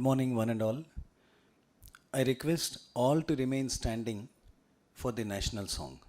morning, one and all. I request all to remain standing for the national song.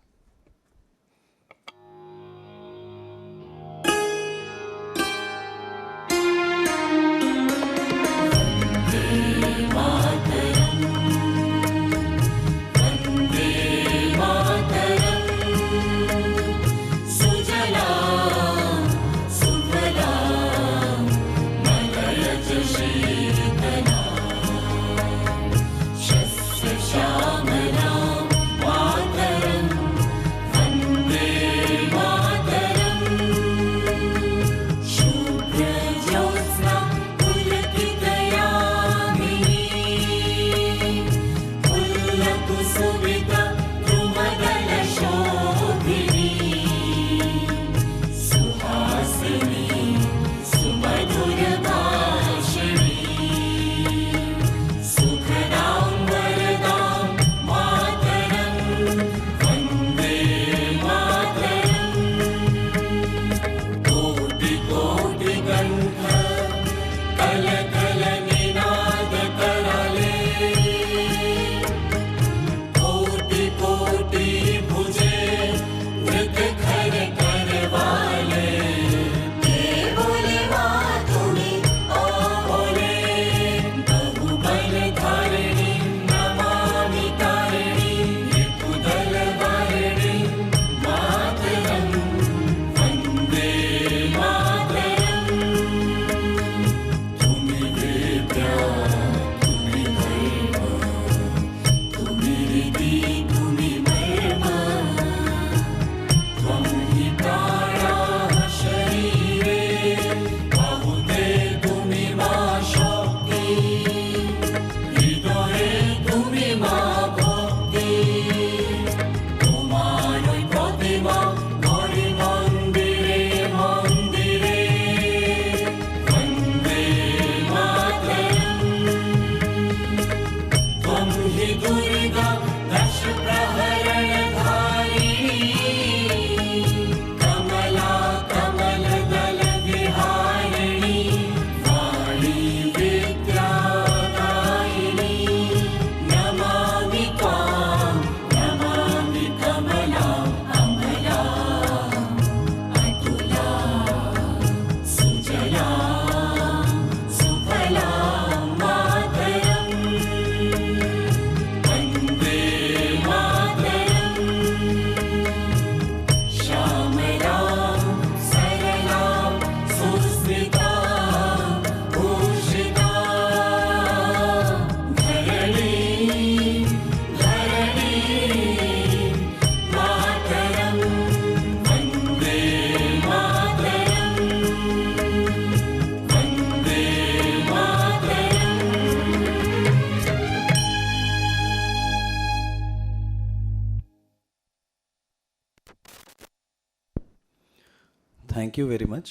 Thank you very much.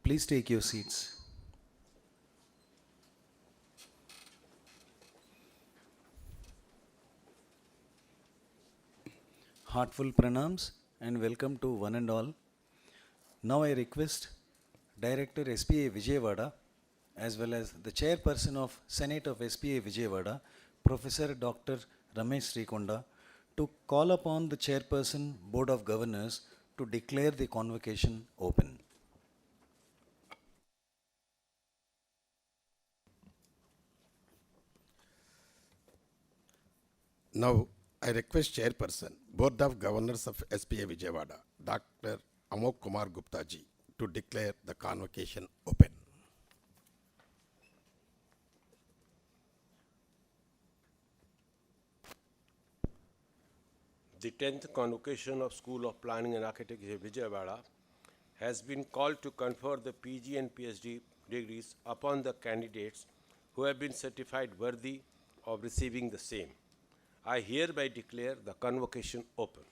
Please take your seats. Heartful pranams and welcome to one and all. Now I request Director SPA Vijayawada as well as the Chairperson of Senate of SPA Vijayawada, Professor Dr. Ramesh Srikonda, to call upon the Chairperson Board of Governors to declare the convocation open. Now, I request Chairperson, Board of Governors of SPA Vijayawada, Dr. Amok Kumar Gupta ji, to declare the convocation open. The 10th Convocation of School of Planning and Architecture Vijayawada has been called to confer the PG and PhD degrees upon the candidates who have been certified worthy of receiving the same. I hereby declare the convocation open.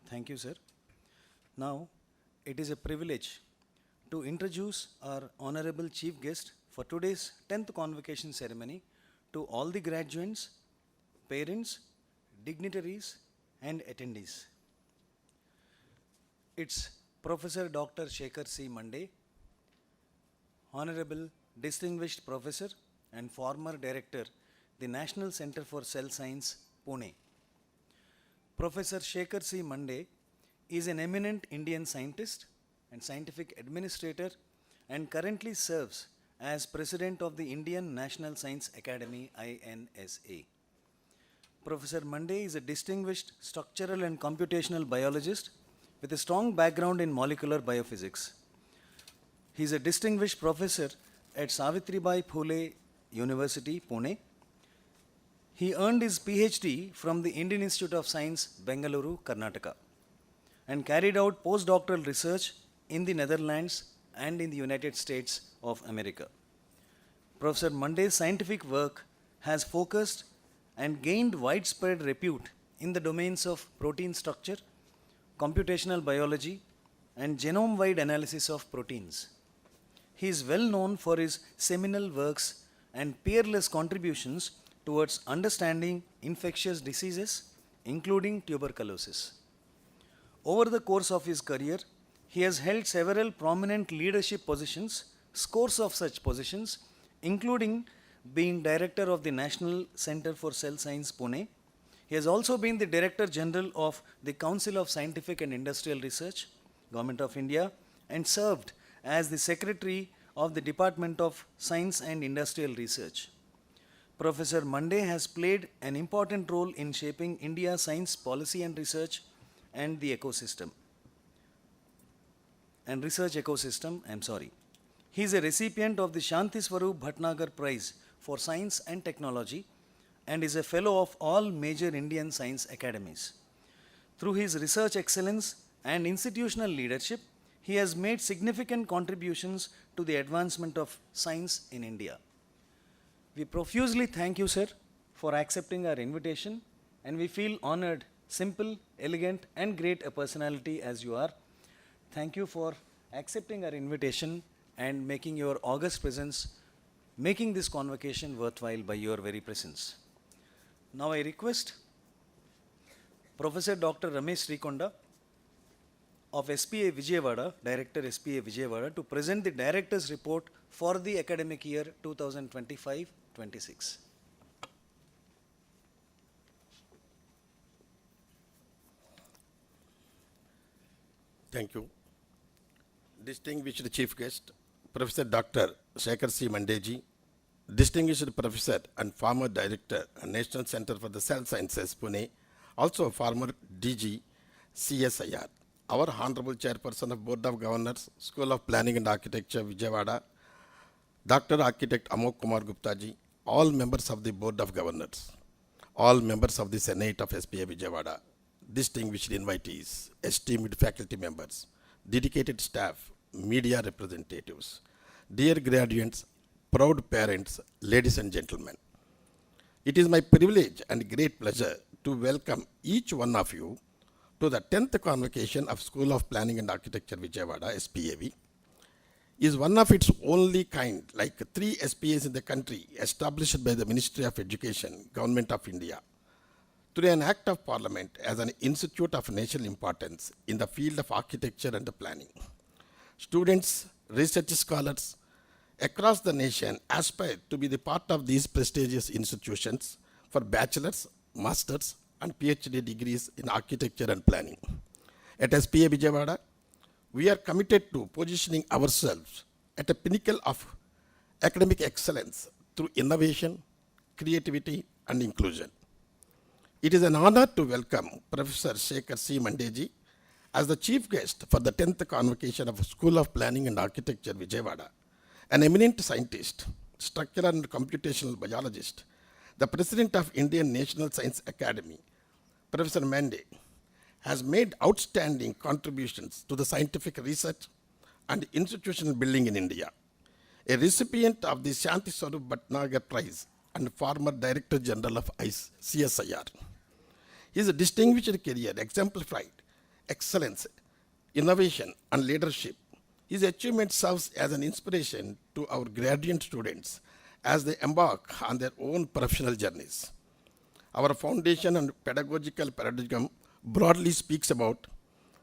Thank you, sir. Now, it is a privilege to introduce our honorable chief guest for today's 10th convocation ceremony to all the graduates, parents, dignitaries, and attendees. It's Professor Dr. Shekhar C. Mande, Honorable Distinguished Professor and former Director, the National Center for Cell Science, Pune. Professor Shekhar C. Mande is an eminent Indian scientist and scientific administrator and currently serves as President of the Indian National Science Academy, INSA. Professor Mande is a distinguished structural and computational biologist with a strong background in molecular biophysics. He is a distinguished professor at Savitribai Phule University, Pune. He earned his PhD from the Indian Institute of Science, Bengaluru, Karnataka, and carried out postdoctoral research in the Netherlands and in the United States of America. Professor Mande's scientific work has focused and gained widespread repute in the domains of protein structure, computational biology, and genome-wide analysis of proteins. He is well known for his seminal works and peerless contributions towards understanding infectious diseases, including tuberculosis. Over the course of his career, he has held several prominent leadership positions, scores of such positions, including being Director of the National Center for Cell Science, Pune. He has also been the Director General of the Council of Scientific and Industrial Research, Government of India, and served as the Secretary of the Department of Science and Industrial Research. Professor Mande has played an important role in shaping India's science policy and research and the ecosystem. And research ecosystem, He is a recipient of the Shanti Swarup Bhatnagar Prize for Science and Technology and is a fellow of all major Indian science academies. Through his research excellence and institutional leadership, he has made significant contributions to the advancement of science in India. We profusely thank you, sir, for accepting our invitation, and we feel honored, simple, elegant, and great a personality as you are. Thank you for accepting our invitation and making your august presence, making this convocation worthwhile by your very presence. Now I request Professor Dr. Ramesh Srikonda of SPA Vijayawada, Director SPA Vijayawada, to present the Director's Report for the academic year 2025-26. Thank you. Distinguished Chief Guest, Professor Dr. Shekhar C. Mandeji, Distinguished Professor and former Director at National Center for the Cell Sciences, Pune, also former DG, CSIR, our Honorable Chairperson of Board of Governors, School of Planning and Architecture, Vijayawada, Dr. Architect Amok Kumar Gupta ji, all members of the Board of Governors, all members of the Senate of SPA Vijayawada, distinguished invitees, esteemed faculty members, dedicated staff, media representatives, dear graduates, proud parents, ladies and gentlemen. It is my privilege and great pleasure to welcome each one of you to the 10th Convocation of School of Planning and Architecture Vijayawada, SPAV. Is one of its only kind, like 3 SPAs in the country, established by the Ministry of Education, Government of India, through an act of parliament as an institute of national importance in the field of architecture and planning. Students, research scholars across the nation aspire to be the part of these prestigious institutions for bachelor's, master's, and PhD degrees in architecture and planning. At SPA Vijayawada, we are committed to positioning ourselves at a pinnacle of academic excellence through innovation, creativity, and inclusion. It is an honor to welcome Professor Shekhar C. Mandeji as the chief guest for the 10th Convocation of School of Planning and Architecture Vijayawada, an eminent scientist, structural and computational biologist, the President of Indian National Science Academy. Professor Mande has made outstanding contributions to the scientific research and institutional building in India. A recipient of the Shanti Swarup Bhatnagar Prize and former Director General of CSIR. His distinguished career exemplified excellence innovation, and leadership. His achievement serves as an inspiration to our graduate students as they embark on their own professional journeys. Our foundation and pedagogical paradigm broadly speaks about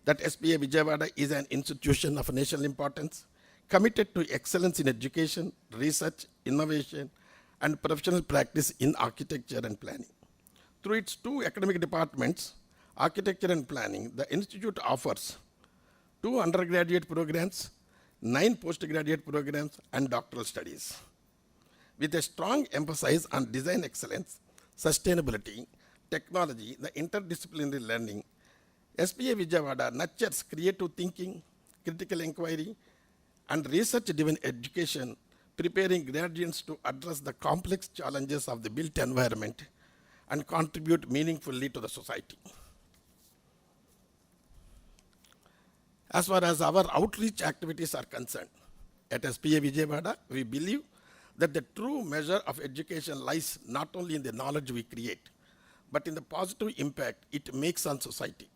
that SPA Vijayawada is an institution of national importance, committed to excellence in education, research, innovation, and professional practice in architecture and planning. Through its two academic departments, architecture and planning, the institute offers 2 undergraduate programs, 9 postgraduate programs, and doctoral studies. With a strong emphasis on design excellence, sustainability, technology, the interdisciplinary learning, SPA Vijayawada nurtures creative thinking, critical inquiry, and research-driven education, preparing graduates to address the complex challenges of the built environment and contribute meaningfully to the society. As far as our outreach activities are concerned, at SPA Vijayawada, we believe that the true measure of education lies not only in the knowledge we create, but in the positive impact it makes on society.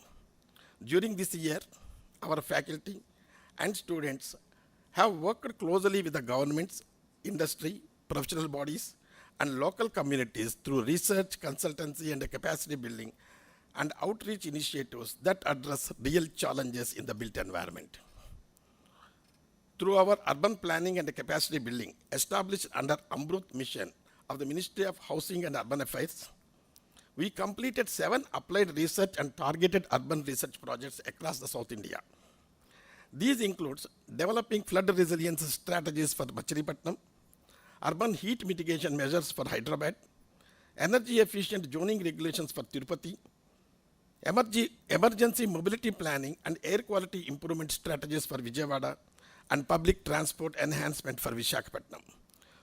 During this year, our faculty and students have worked closely with the governments, industry, professional bodies, and local communities through research, consultancy, and capacity building and outreach initiatives that address real challenges in the built environment. Through our urban planning and capacity building established under Amrut mission of the Ministry of Housing and Urban Affairs, we completed 7 applied research and targeted urban research projects across the South India. These include developing flood resilience strategies for Machilipatnam, urban heat mitigation measures for Hyderabad, energy efficient zoning regulations for Tirupati, emergency mobility planning and air quality improvement strategies for Vijayawada, and public transport enhancement for Visakhapatnam.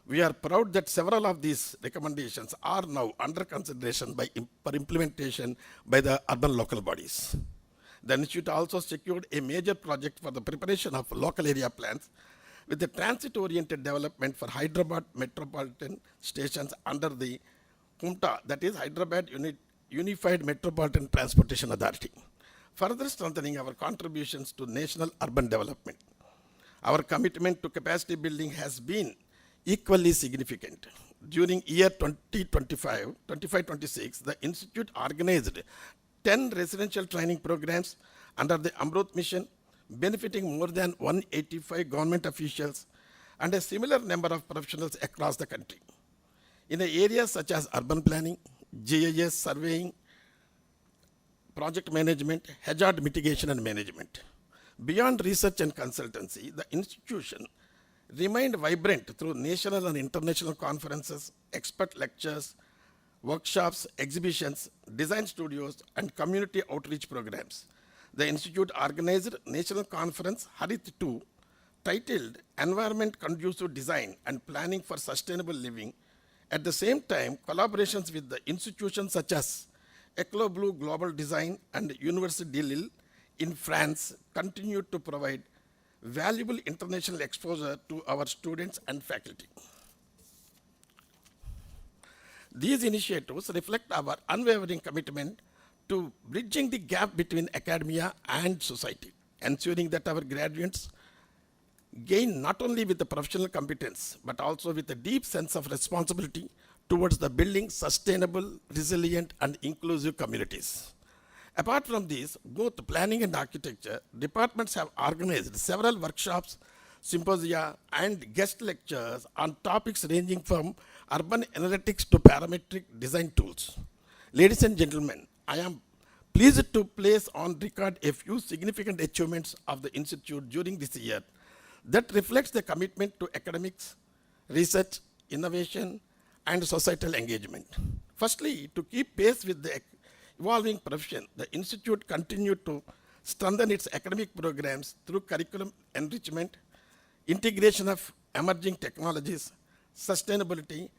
We are proud that several of these recommendations are now under consideration for implementation by the urban local bodies. The institute also secured a major project for the preparation of local area plans with the transit-oriented development for Hyderabad metropolitan stations under the HUMTA, that is Hyderabad Unified Metropolitan Transportation Authority, further strengthening our contributions to national urban development. Our commitment to capacity building has been equally significant. During year 2025-26, the institute organized 10 residential training programs under the Amrut mission, benefiting more than 185 government officials and a similar number of professionals across the country. In the areas such as urban planning, GIS surveying, project management, hazard mitigation and management. Beyond research and consultancy, the institution remained vibrant through national and international conferences, expert lectures, workshops, exhibitions, design studios, and community outreach programs. The institute organized national conference Harit 2, titled Environment Conducive Design and Planning for Sustainable Living. At the same time, collaborations with the institutions such as Eclo Blue Global Design and Université de Lille in France continued to provide valuable international exposure to our students and faculty. These initiatives reflect our unwavering commitment to bridging the gap between academia and society, ensuring that our graduates gain not only with the professional competence, but also with a deep sense of responsibility towards the building sustainable, resilient, and inclusive communities. Apart from these, both planning and architecture departments have organized several workshops, symposia, and guest lectures on topics ranging from urban analytics to parametric design tools. Ladies and gentlemen, I am pleased to place on record a few significant achievements of the institute during this year that reflects the commitment to academics, research, innovation, and societal engagement. Firstly, to keep pace with the evolving profession, the institute continued to strengthen its academic programs through curriculum enrichment, integration of emerging technologies, sustainability,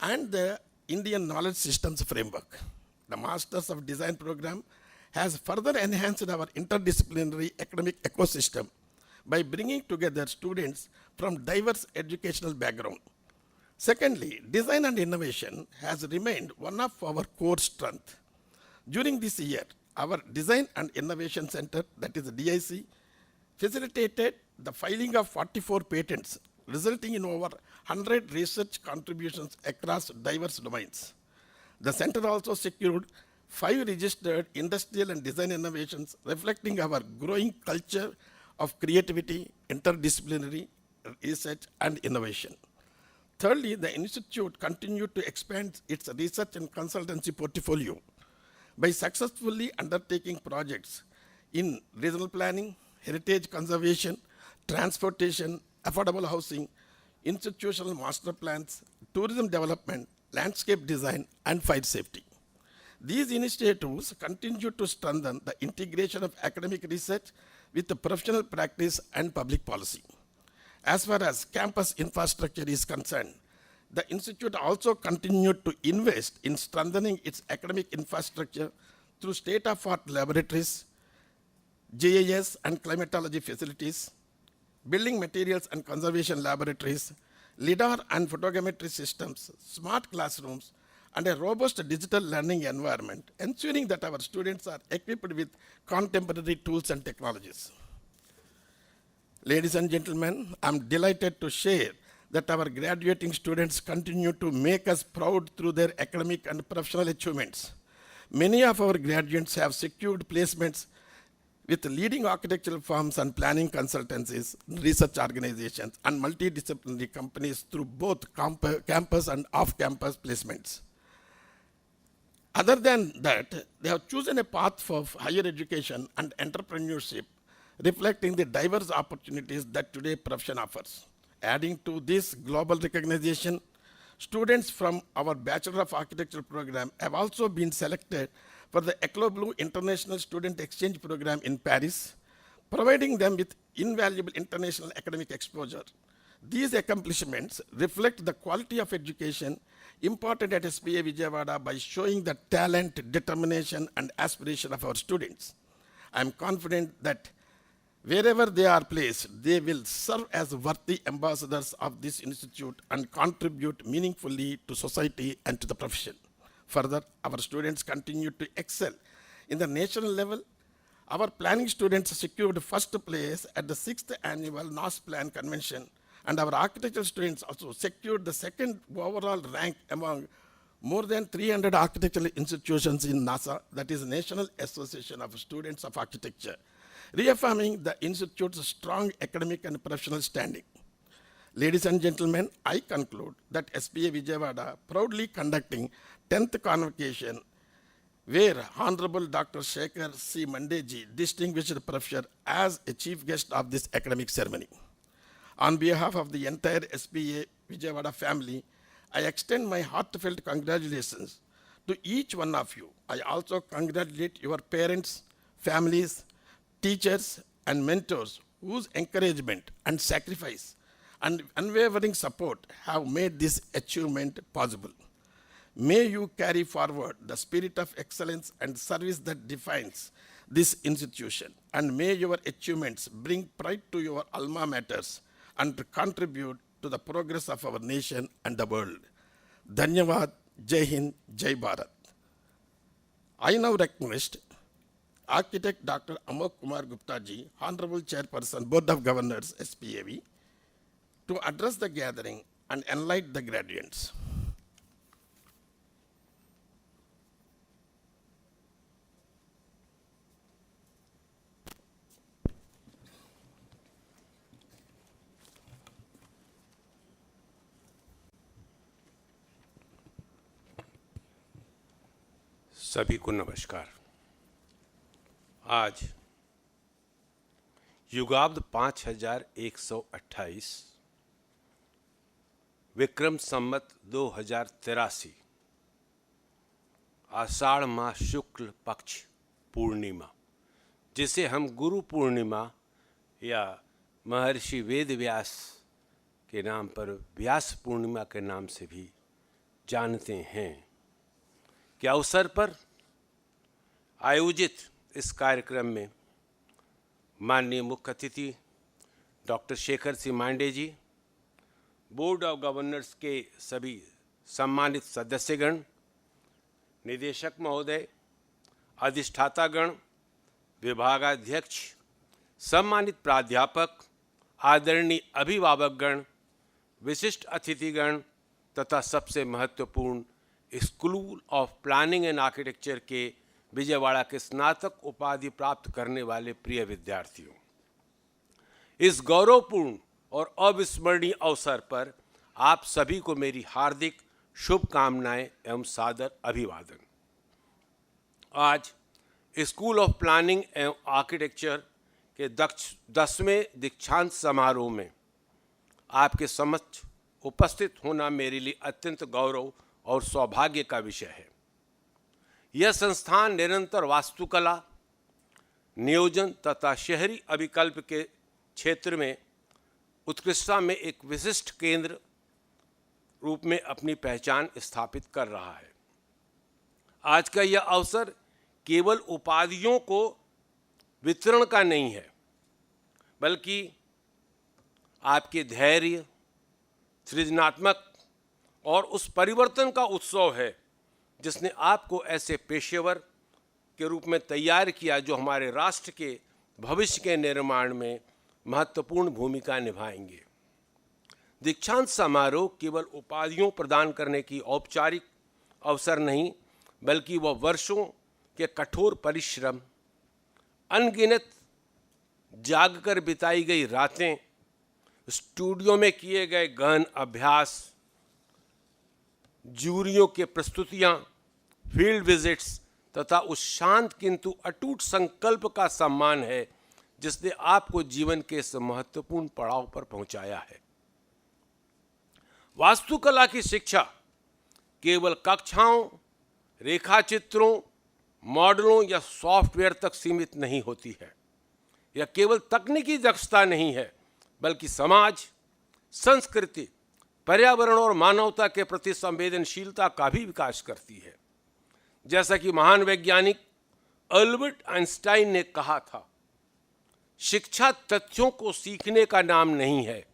and the Indian Knowledge Systems Framework. The Masters of Design program has further enhanced our interdisciplinary academic ecosystem by bringing together students from diverse educational backgrounds. Secondly, design and innovation has remained one of our core strengths. During this year, our Design and Innovation Center, that is DIC, facilitated the filing of 44 patents, resulting in over 100 research contributions across diverse domains. The center also secured 5 registered industrial and design innovations, reflecting our growing culture of creativity, interdisciplinary research, and innovation. Thirdly, the institute continued to expand its research and consultancy portfolio by successfully undertaking projects in regional planning, heritage conservation, transportation, affordable housing, institutional master plans, tourism development, landscape design, and fire safety. These initiatives continue to strengthen the integration of academic research with the professional practice and public policy. As far as campus infrastructure is concerned, the institute also continued to invest in strengthening its academic infrastructure through state-of-art laboratories, GIS and climatology facilities, building materials and conservation laboratories, LIDAR and photogrammetry systems, smart classrooms, and a robust digital learning environment, ensuring that our students are equipped with contemporary tools and technologies. Ladies and gentlemen, I'm delighted to share that our graduating students continue to make us proud through their academic and professional achievements. Many of our graduates have secured placements with leading architectural firms and planning consultancies, research organizations, and multidisciplinary companies through both campus and off-campus placements. Other than that, they have chosen a path for higher education and entrepreneurship, reflecting the diverse opportunities that today profession offers. Adding to this global recognition, students from our Bachelor of Architecture program have also been selected for the Eclat Blue International Student Exchange Program in Paris, providing them with invaluable international academic exposure. These accomplishments reflect the quality of education imparted at SPA Vijayawada by showing the talent, determination, and aspiration of our students. I am confident that wherever they are placed, they will serve as worthy ambassadors of this institute and contribute meaningfully to society and to the profession. Further, our students continue to excel in the national level. Our planning students secured first place at the 6th annual NAS Plan Convention, and our architectural students also secured the second overall rank among more than 300 architectural institutions in NASA, that is National Association of Students of Architecture, reaffirming the institute's strong academic and professional standing. Ladies and gentlemen, I conclude that SPA Vijayawada proudly conducting 10th Convocation, where Honorable Dr. Shekhar C. Mandeji, distinguished professor, as a chief guest of this academic ceremony. On behalf of the entire SPA Vijayawada family, I extend my heartfelt congratulations to each one of you. I also congratulate your parents, families, teachers, and mentors whose encouragement and sacrifice and unwavering support have made this achievement possible. May you carry forward the spirit of excellence and service that defines this institution, and may your achievements bring pride to your alma maters and contribute to the progress of our nation and the world. Dhanyavad, Jai Hind, Jai Bharat. I now request Architect Dr. Amok Kumar Gupta ji, Honorable Chairperson, Board of Governors, SPAV, to address the gathering and enlighten the graduates. सभी को नमस्कार। आज युगाब्द 5128 विक्रम संवत 2083 आषाढ़ मास शुक्ल पक्ष पूर्णिमा, जिसे हम गुरु पूर्णिमा या महर्षि वेद व्यास के नाम पर व्यास पूर्णिमा के नाम से भी जानते हैं, के अवसर पर आयोजित इस कार्यक्रम में माननीय मुख्य अतिथि doctor Shekhar C Mande ji, board of governors के सभी सम्मानित सदस्यगण, निदेशक महोदय, अधिष्ठातागण, विभागाध्यक्ष, सम्मानित प्राध्यापक, आदरणीय अभिभावकगण, विशिष्ट अतिथिगण तथा सबसे महत्वपूर्ण school of planning and architecture के विजयवाड़ा के स्नातक उपाधि प्राप्त करने वाले प्रिय विद्यार्थियों, इस गौरवपूर्ण और अविस्मरणीय अवसर पर आप सभी को मेरी हार्दिक शुभकामनाएं एवं सादर अभिवादन। आज स्कूल ऑफ प्लानिंग एवं आर्किटेक्चर के 10वें दीक्षांत समारोह में आपके समक्ष उपस्थित होना मेरे लिए अत्यंत गौरव और सौभाग्य का विषय है। यह संस्थान निरंतर वास्तुकला, नियोजन तथा शहरी अभिकल्प के क्षेत्र में उत्कृष्टता में एक विशिष्ट केंद्र रूप में अपनी पहचान स्थापित कर रहा है। आज का यह अवसर केवल उपाधियों को वितरण का नहीं है, बल्कि आपके धैर्य, सृजनात्मक और उस परिवर्तन का उत्सव है जिसने आपको ऐसे पेशेवर के रूप में तैयार किया जो हमारे राष्ट्र के भविष्य के निर्माण में महत्वपूर्ण भूमिका निभाएंगे। दीक्षांत समारोह केवल उपाधियों प्रदान करने की औपचारिक अवसर नहीं, बल्कि वह वर्षों के कठोर परिश्रम, अनगिनत जागकर बिताई गई रातें, स्टूडियो में किए गए गहन अभ्यास, जूरियों के प्रस्तुतियां, फील्ड विजिट्स तथा उस शांत किंतु अटूट संकल्प का सम्मान है जिसने आपको जीवन के इस महत्वपूर्ण पड़ाव पर पहुंचाया है। वास्तुकला की शिक्षा केवल कक्षाओं, रेखाचित्रों, मॉडलों या सॉफ्टवेयर तक सीमित नहीं होती है। यह केवल तकनीकी दक्षता नहीं है, बल्कि समाज, संस्कृति, पर्यावरण और मानवता के प्रति संवेदनशीलता का भी विकास करती है। जैसा कि महान वैज्ञानिक अल्बर्ट आइंस्टाइन ने कहा था, शिक्षा तथ्यों को सीखने का नाम नहीं है,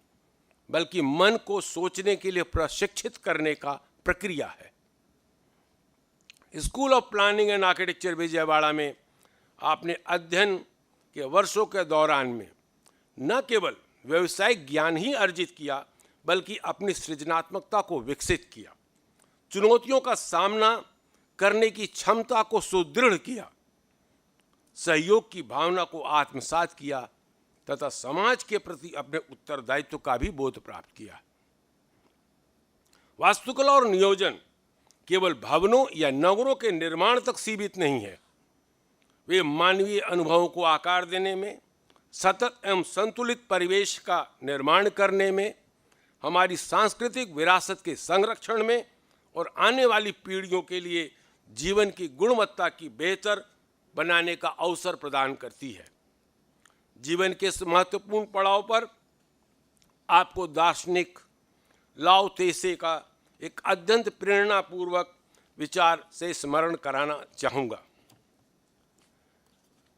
बल्कि मन को सोचने के लिए प्रशिक्षित करने का प्रक्रिया है। School of planning and architecture Vijayawada में आपने अध्ययन के वर्षों के दौरान में न केवल व्यावसायिक ज्ञान ही अर्जित किया, बल्कि अपनी सृजनात्मकता को विकसित किया, चुनौतियों का सामना करने की क्षमता को सुदृढ़ किया, सहयोग की भावना को आत्मसात किया तथा समाज के प्रति अपने उत्तरदायित्व का भी बोध प्राप्त किया। वास्तुकला और नियोजन केवल भवनों या नगरों के निर्माण तक सीमित नहीं है। वे मानवीय अनुभवों को आकार देने में, सतत एवं संतुलित परिवेश का निर्माण करने में, हमारी सांस्कृतिक विरासत के संरक्षण में और आने वाली पीढ़ियों के लिए जीवन की गुणवत्ता की बेहतर बनाने का अवसर प्रदान करती है। जीवन के इस महत्वपूर्ण पड़ाव पर आपको दार्शनिक लाओ त्से का एक अत्यंत प्रेरणापूर्वक विचार से स्मरण कराना चाहूँगा।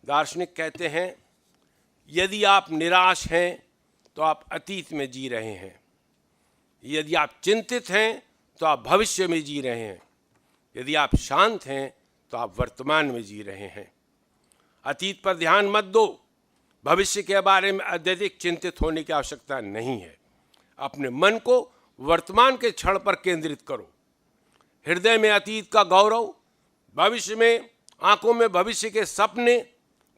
दार्शनिक कहते हैं, यदि आप निराश हैं तो आप अतीत में जी रहे हैं, यदि आप चिंतित हैं तो आप भविष्य में जी रहे हैं, यदि आप शांत हैं तो आप वर्तमान में जी रहे हैं। अतीत पर ध्यान मत दो, भविष्य के बारे में अत्यधिक चिंतित होने की आवश्यकता नहीं है। अपने मन को वर्तमान के क्षण पर केंद्रित करो। हृदय में अतीत का गौरव, भविष्य में आंखों में भविष्य के सपने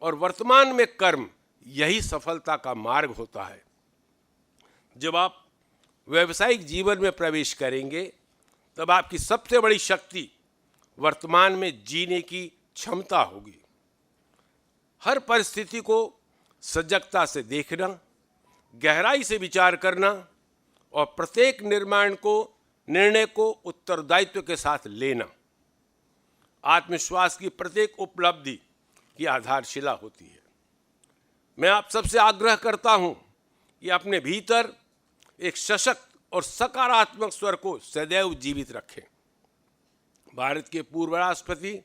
और वर्तमान में कर्म, यही सफलता का मार्ग होता है। जब आप व्यावसायिक जीवन में प्रवेश करेंगे, तब आपकी सबसे बड़ी शक्ति वर्तमान में जीने की क्षमता होगी। हर परिस्थिति को सजगता से देखना, गहराई से विचार करना और प्रत्येक निर्णय को उत्तरदायित्व के साथ लेना आत्मविश्वास की प्रत्येक उपलब्धि की आधारशिला होती है। मैं आप सबसे आग्रह करता हूं कि अपने भीतर एक सशक्त और सकारात्मक स्वर को सदैव जीवित रखें। भारत के पूर्व राष्ट्रपति,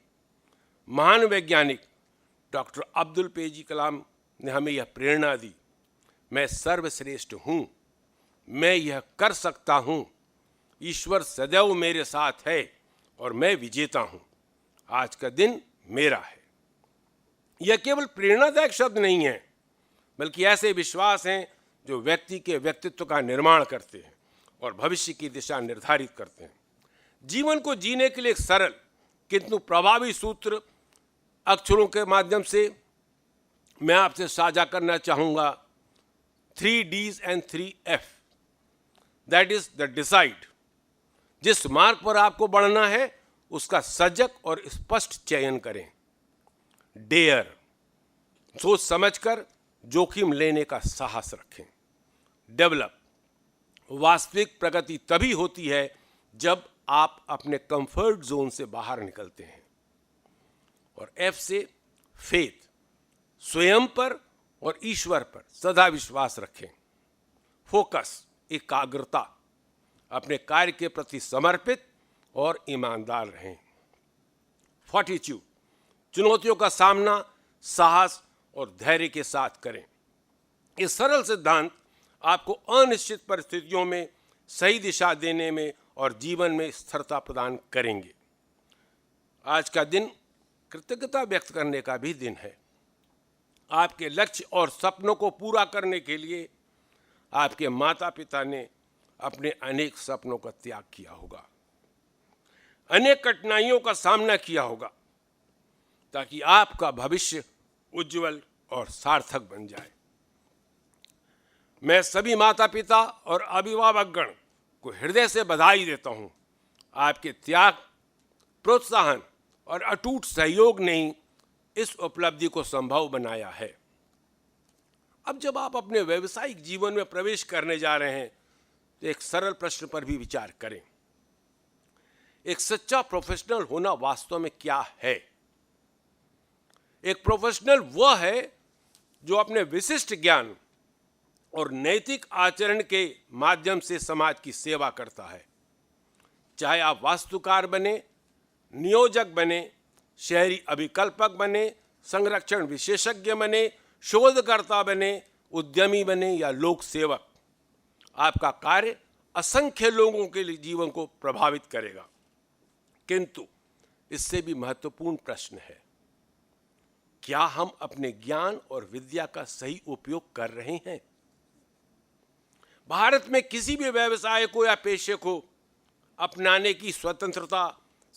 महान वैज्ञानिक डॉक्टर अब्दुल पेजी कलाम ने हमें यह प्रेरणा दी, मैं सर्वश्रेष्ठ हूँ, मैं यह कर सकता हूँ, ईश्वर सदैव मेरे साथ है और मैं विजेता हूँ, आज का दिन मेरा है। यह केवल प्रेरणादायक शब्द नहीं है, बल्कि ऐसे विश्वास हैं जो व्यक्ति के व्यक्तित्व का निर्माण करते हैं और भविष्य की दिशा निर्धारित करते हैं। जीवन को जीने के लिए एक सरल किंतु प्रभावी सूत्र अक्षरों के माध्यम से मैं आपसे साझा करना चाहूँगा। 3 Ds and 3 F, that is the decide. जिस मार्ग पर आपको बढ़ना है उसका सजग और स्पष्ट चयन करें। डेयर, सोच समझकर जोखिम लेने का साहस रखें। डेवलप, वास्तविक प्रगति तभी होती है जब आप अपने कंफर्ट जोन से बाहर निकलते हैं। और एफ से फेथ, स्वयं पर और ईश्वर पर सदा विश्वास रखें। फोकस, एकाग्रता, अपने कार्य के प्रति समर्पित और ईमानदार रहें। फॉर्टिट्यूड, चुनौतियों का सामना साहस और धैर्य के साथ करें। ये सरल सिद्धांत आपको अनिश्चित परिस्थितियों में सही दिशा देने में और जीवन में स्थिरता प्रदान करेंगे। आज का दिन कृतज्ञता व्यक्त करने का भी दिन है। आपके लक्ष्य और सपनों को पूरा करने के लिए आपके माता पिता ने अपने अनेक सपनों का त्याग किया होगा, अनेक कठिनाइयों का सामना किया होगा, ताकि आपका भविष्य उज्जवल और सार्थक बन जाए। मैं सभी माता पिता और अभिभावकगण को हृदय से बधाई देता हूं। आपके त्याग, प्रोत्साहन और अटूट सहयोग ने ही इस उपलब्धि को संभव बनाया है। अब जब आप अपने व्यावसायिक जीवन में प्रवेश करने जा रहे हैं तो एक सरल प्रश्न पर भी विचार करें। एक सच्चा प्रोफेशनल होना वास्तव में क्या है? एक प्रोफेशनल वह है जो अपने विशिष्ट ज्ञान और नैतिक आचरण के माध्यम से समाज की सेवा करता है। चाहे आप वास्तुकार बने, नियोजक बने, शहरी अभिकल्पक बने, संरक्षण विशेषज्ञ बने, शोधकर्ता बने, उद्यमी बने या लोक सेवक, आपका कार्य असंख्य लोगों के लिए जीवन को प्रभावित करेगा। किंतु इससे भी महत्वपूर्ण प्रश्न है, क्या हम अपने ज्ञान और विद्या का सही उपयोग कर रहे हैं? भारत में किसी भी व्यवसाय को या पेशे को अपनाने की स्वतंत्रता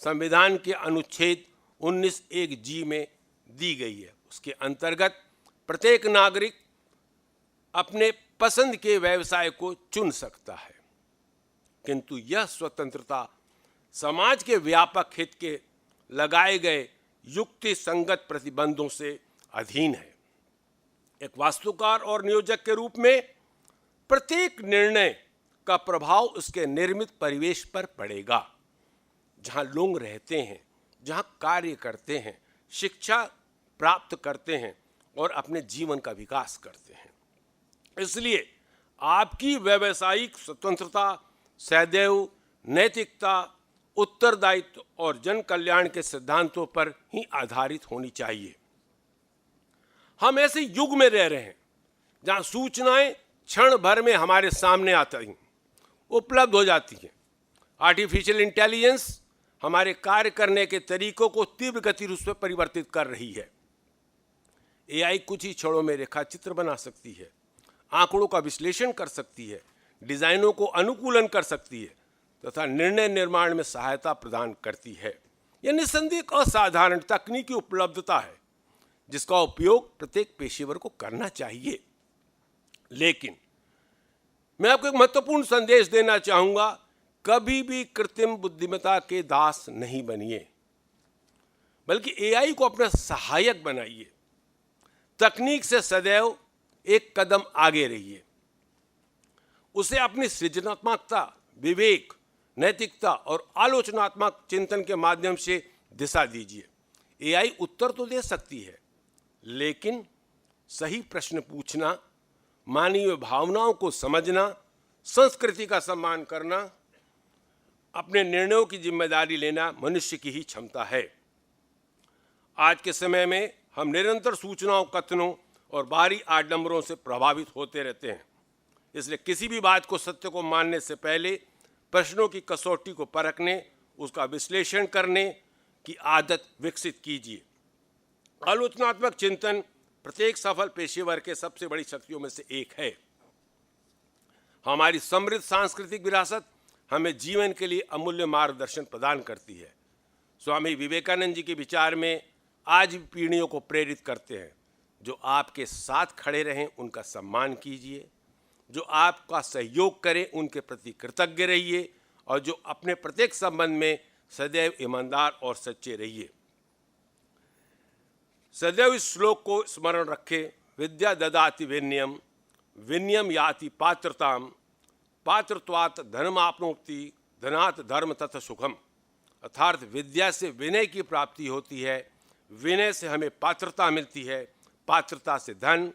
संविधान के अनुच्छेद 19(1)(g) में दी गई है। उसके अंतर्गत प्रत्येक नागरिक अपने पसंद के व्यवसाय को चुन सकता है, किंतु यह स्वतंत्रता समाज के व्यापक हित के लगाए गए युक्ति संगत प्रतिबंधों से अधीन है। एक वास्तुकार और नियोजक के रूप में प्रत्येक निर्णय का प्रभाव उसके निर्मित परिवेश पर पड़ेगा, जहां लोग रहते हैं, जहां कार्य करते हैं, शिक्षा प्राप्त करते हैं और अपने जीवन का विकास करते हैं। इसलिए आपकी व्यावसायिक स्वतंत्रता सदैव नैतिकता, उत्तरदायित्व और जन कल्याण के सिद्धांतों पर ही आधारित होनी चाहिए। हम ऐसे युग में रह रहे हैं जहां सूचनाएं क्षण भर में हमारे सामने आती हैं, उपलब्ध हो जाती हैं। आर्टिफिशियल इंटेलिजेंस हमारे कार्य करने के तरीकों को तीव्र गति रूप से परिवर्तित कर रही है। एआई कुछ ही क्षणों में रेखाचित्र बना सकती है, आंकड़ों का विश्लेषण कर सकती है, डिजाइनों को अनुकूलन कर सकती है तथा निर्णय निर्माण में सहायता प्रदान करती है। यह निस्संदेह एक असाधारण तकनीकी उपलब्धता है जिसका उपयोग प्रत्येक पेशेवर को करना चाहिए। लेकिन मैं आपको एक महत्वपूर्ण संदेश देना चाहूंगा, कभी भी कृत्रिम बुद्धिमत्ता के दास नहीं बनिए, बल्कि एआई को अपना सहायक बनाइए। तकनीक से सदैव एक कदम आगे रहिए। उसे अपनी सृजनात्मकता, विवेक, नैतिकता और आलोचनात्मक चिंतन के माध्यम से दिशा दीजिए। एआई उत्तर तो दे सकती है, लेकिन सही प्रश्न पूछना, मानवीय भावनाओं को समझना, संस्कृति का सम्मान करना, अपने निर्णयों की जिम्मेदारी लेना मनुष्य की ही क्षमता है। आज के समय में हम निरंतर सूचनाओं, कथनों और बाहरी आडंबरों से प्रभावित होते रहते हैं। इसलिए किसी भी बात को सत्य को मानने से पहले प्रश्नों की कसौटी को परखने, उसका विश्लेषण करने की आदत विकसित कीजिए। आलोचनात्मक चिंतन प्रत्येक सफल पेशेवर के सबसे बड़ी शक्तियों में से एक है। हमारी समृद्ध सांस्कृतिक विरासत हमें जीवन के लिए अमूल्य मार्गदर्शन प्रदान करती है। स्वामी विवेकानंद जी के विचार में आज भी पीढ़ियों को प्रेरित करते हैं। जो आपके साथ खड़े रहें उनका सम्मान कीजिए, जो आपका सहयोग करें उनके प्रति कृतज्ञ रहिए, और जो अपने प्रत्येक संबंध में सदैव ईमानदार और सच्चे रहिए। सदैव इस श्लोक को स्मरण रखें, विद्या ददाति विनयम, विनयम याति पात्रताम, पात्रत्वात् धर्माप्नोति, धनात् धर्म तथा सुखम। अर्थात विद्या से विनय की प्राप्ति होती है, विनय से हमें पात्रता मिलती है, पात्रता से धन,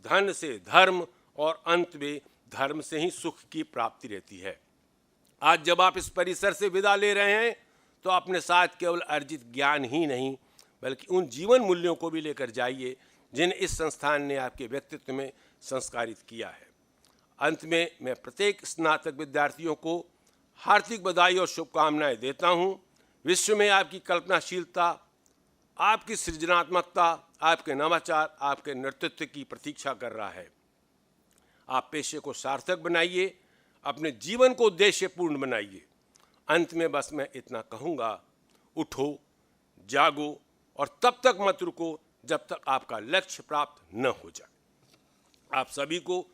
धन से धर्म, और अंत में धर्म से ही सुख की प्राप्ति रहती है। आज जब आप इस परिसर से विदा ले रहे हैं तो अपने साथ केवल अर्जित ज्ञान ही नहीं बल्कि उन जीवन मूल्यों को भी लेकर जाइए जिन्हें इस संस्थान ने आपके व्यक्तित्व में संस्कारित किया है। अंत में मैं प्रत्येक स्नातक विद्यार्थियों को हार्दिक बधाई और शुभकामनाएं देता हूं। विश्व में आपकी कल्पनाशीलता, आपकी सृजनात्मकता, आपके नवाचार, आपके नेतृत्व की प्रतीक्षा कर रहा है। आप पेशे को सार्थक बनाइए, अपने जीवन को उद्देश्यपूर्ण बनाइए। अंत में बस मैं इतना कहूँगा, उठो, जागो और तब तक मत रुको जब तक आपका लक्ष्य प्राप्त न हो जाए। आप सभी को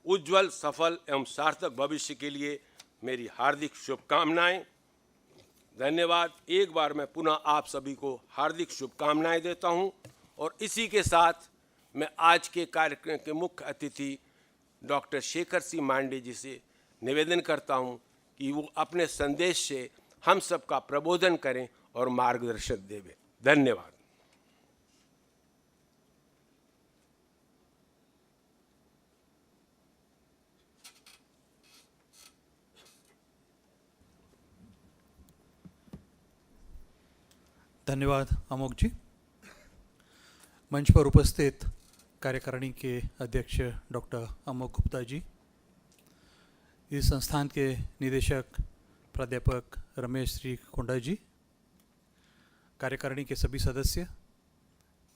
उज्जवल, सफल एवं सार्थक भविष्य के लिए मेरी हार्दिक शुभकामनाएं। धन्यवाद। एक बार मैं पुनः आप सभी को हार्दिक शुभकामनाएं देता हूं और इसी के साथ मैं आज के कार्यक्रम के मुख्य अतिथि डॉक्टर शेखर सिंह मांडे जी से निवेदन करता हूं कि वो अपने संदेश से हम सबका प्रबोधन करें और मार्गदर्शन देवें। धन्यवाद। धन्यवाद अमोक जी। मंच पर उपस्थित कार्यकारिणी के अध्यक्ष डॉक्टर अमोक गुप्ता जी, इस संस्थान के निदेशक प्राध्यापक रमेश श्री कोंडा जी, कार्यकारिणी के सभी सदस्य,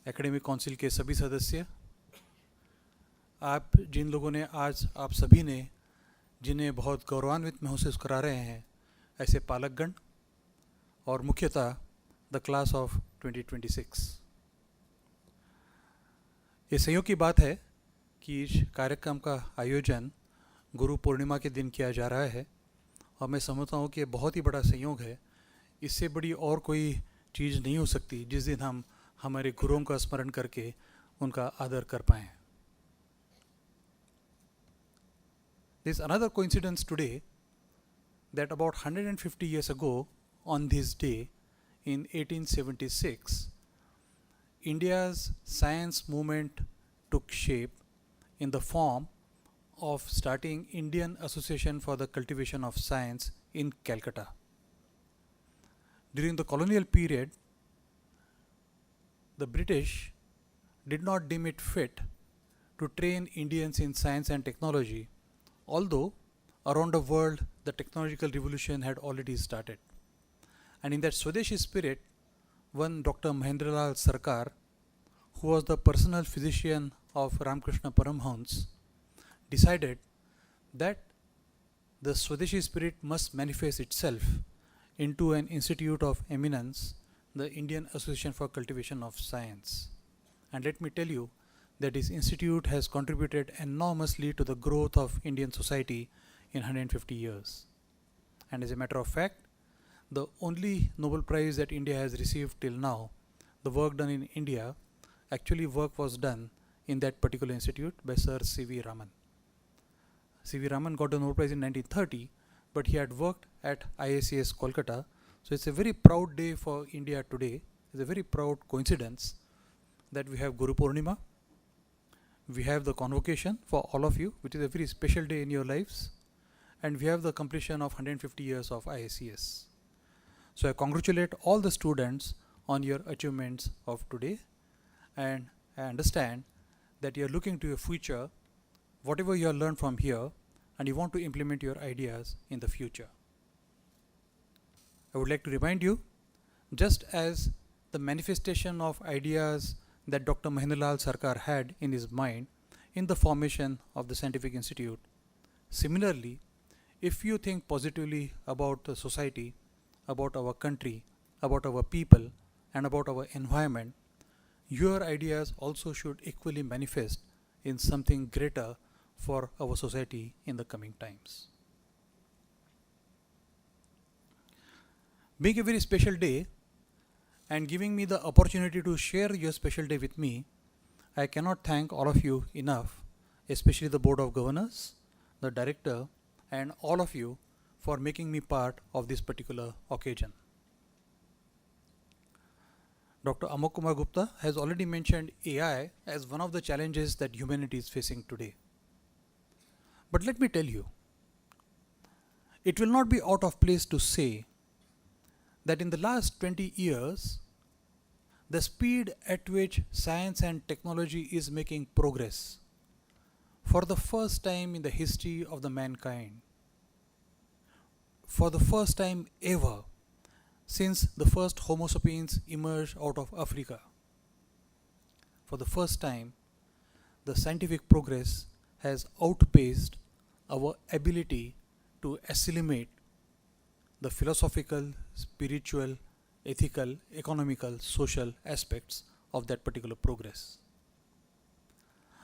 एकेडमिक काउंसिल के सभी सदस्य, आप जिन लोगों ने आज आप सभी ने जिन्हें बहुत गौरवान्वित महसूस करा रहे हैं, ऐसे पालकगण और मुख्यतः द क्लास ऑफ 2026। ये संयोग की बात है कि इस कार्यक्रम का आयोजन गुरु पूर्णिमा के दिन किया जा रहा है और मैं समझता हूँ कि ये बहुत ही बड़ा संयोग है। इससे बड़ी और कोई चीज़ नहीं हो सकती जिस दिन हम हमारे गुरुओं का स्मरण करके उनका आदर कर पाएँ। There is another coincidence today that about 150 years ago on this day in 1876, India's science movement took shape in the form of starting Indian Association for the Cultivation of Science in Calcutta. During the colonial period, the British did not deem it fit to train Indians in science and technology, although around the world the technological revolution had already started. And in that Swadeshi spirit, one Dr. Mahendralal Sarkar, who was the personal physician of Ramakrishna Paramhans, decided that the Swadeshi spirit must manifest itself into an institute of eminence, the Indian Association for Cultivation of Science. And let me tell you that this institute has contributed enormously to the growth of Indian society in 150 years. And as a matter of fact, the only Nobel Prize that India has received till now, the work done in India, actually work was done in that particular institute by Sir C.V. Raman. C.V. Raman got the Nobel Prize in 1930, but he had worked at IACS Kolkata. So it's a very proud day for India today. It's a very proud coincidence that we have Guru Purnima, we have the Convocation for all of you, which is a very special day in your lives, and we have the completion of 150 years of IACS. So I congratulate all the students on your achievements of today, and I understand that you are looking to your future, whatever you have learned from here, and you want to implement your ideas in the future. I would like to remind you, just as the manifestation of ideas that Dr. Mahendralal Sarkar had in his mind in the formation of the Scientific Institute. Similarly, if you think positively about the society, about our country, about our people, and about our environment, your ideas also should equally manifest in something greater for our society in the coming times. Being a very special day and giving me the opportunity to share your special day with me, I cannot thank all of you enough, especially the Board of Governors, the Director, and all of you for making me part of this particular occasion. Dr. Amok Kumar Gupta has already mentioned AI as one of the challenges that humanity is facing today. But let me tell you, it will not be out of place to say that in the last 20 years, the speed at which science and technology is making progress for the first time in the history of the mankind, for the first time ever since the first Homo sapiens emerged out of Africa, for the first time, the scientific progress has outpaced our ability to assimilate the philosophical, spiritual, ethical, economical, social aspects of that particular progress.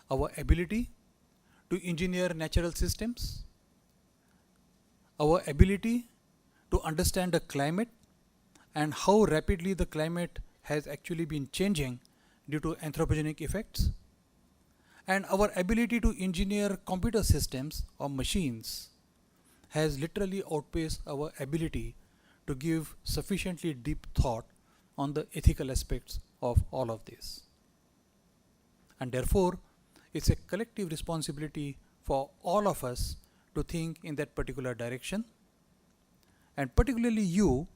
Our ability to engineer natural systems, our ability to understand the climate and how rapidly the climate has actually been changing due to anthropogenic effects, and our ability to engineer computer systems or machines has literally outpaced our ability to give sufficiently deep thought on the ethical aspects of all of this. And therefore, it's a collective responsibility for all of us to think in that particular direction, and particularly you,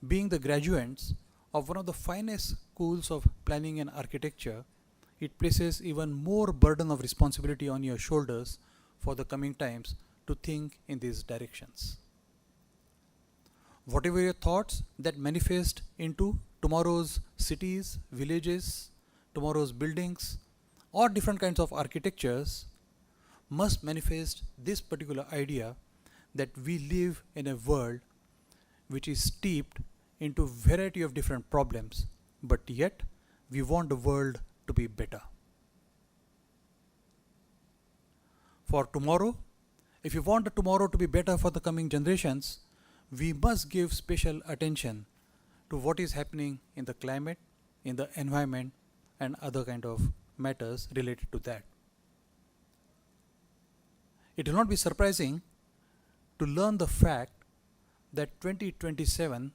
being the graduates of one of the finest schools of planning and architecture, it places even more burden of responsibility on your shoulders for the coming times to think in these directions. Whatever your thoughts that manifest into tomorrow's cities, villages, tomorrow's buildings, or different kinds of architectures must manifest this particular idea that we live in a world which is steeped into variety of different problems, but yet we want the world to be better. For tomorrow, if you want the tomorrow to be better for the coming generations, we must give special attention to what is happening in the climate, in the environment, and other kind of matters related to that. It will not be surprising to learn the fact that 2027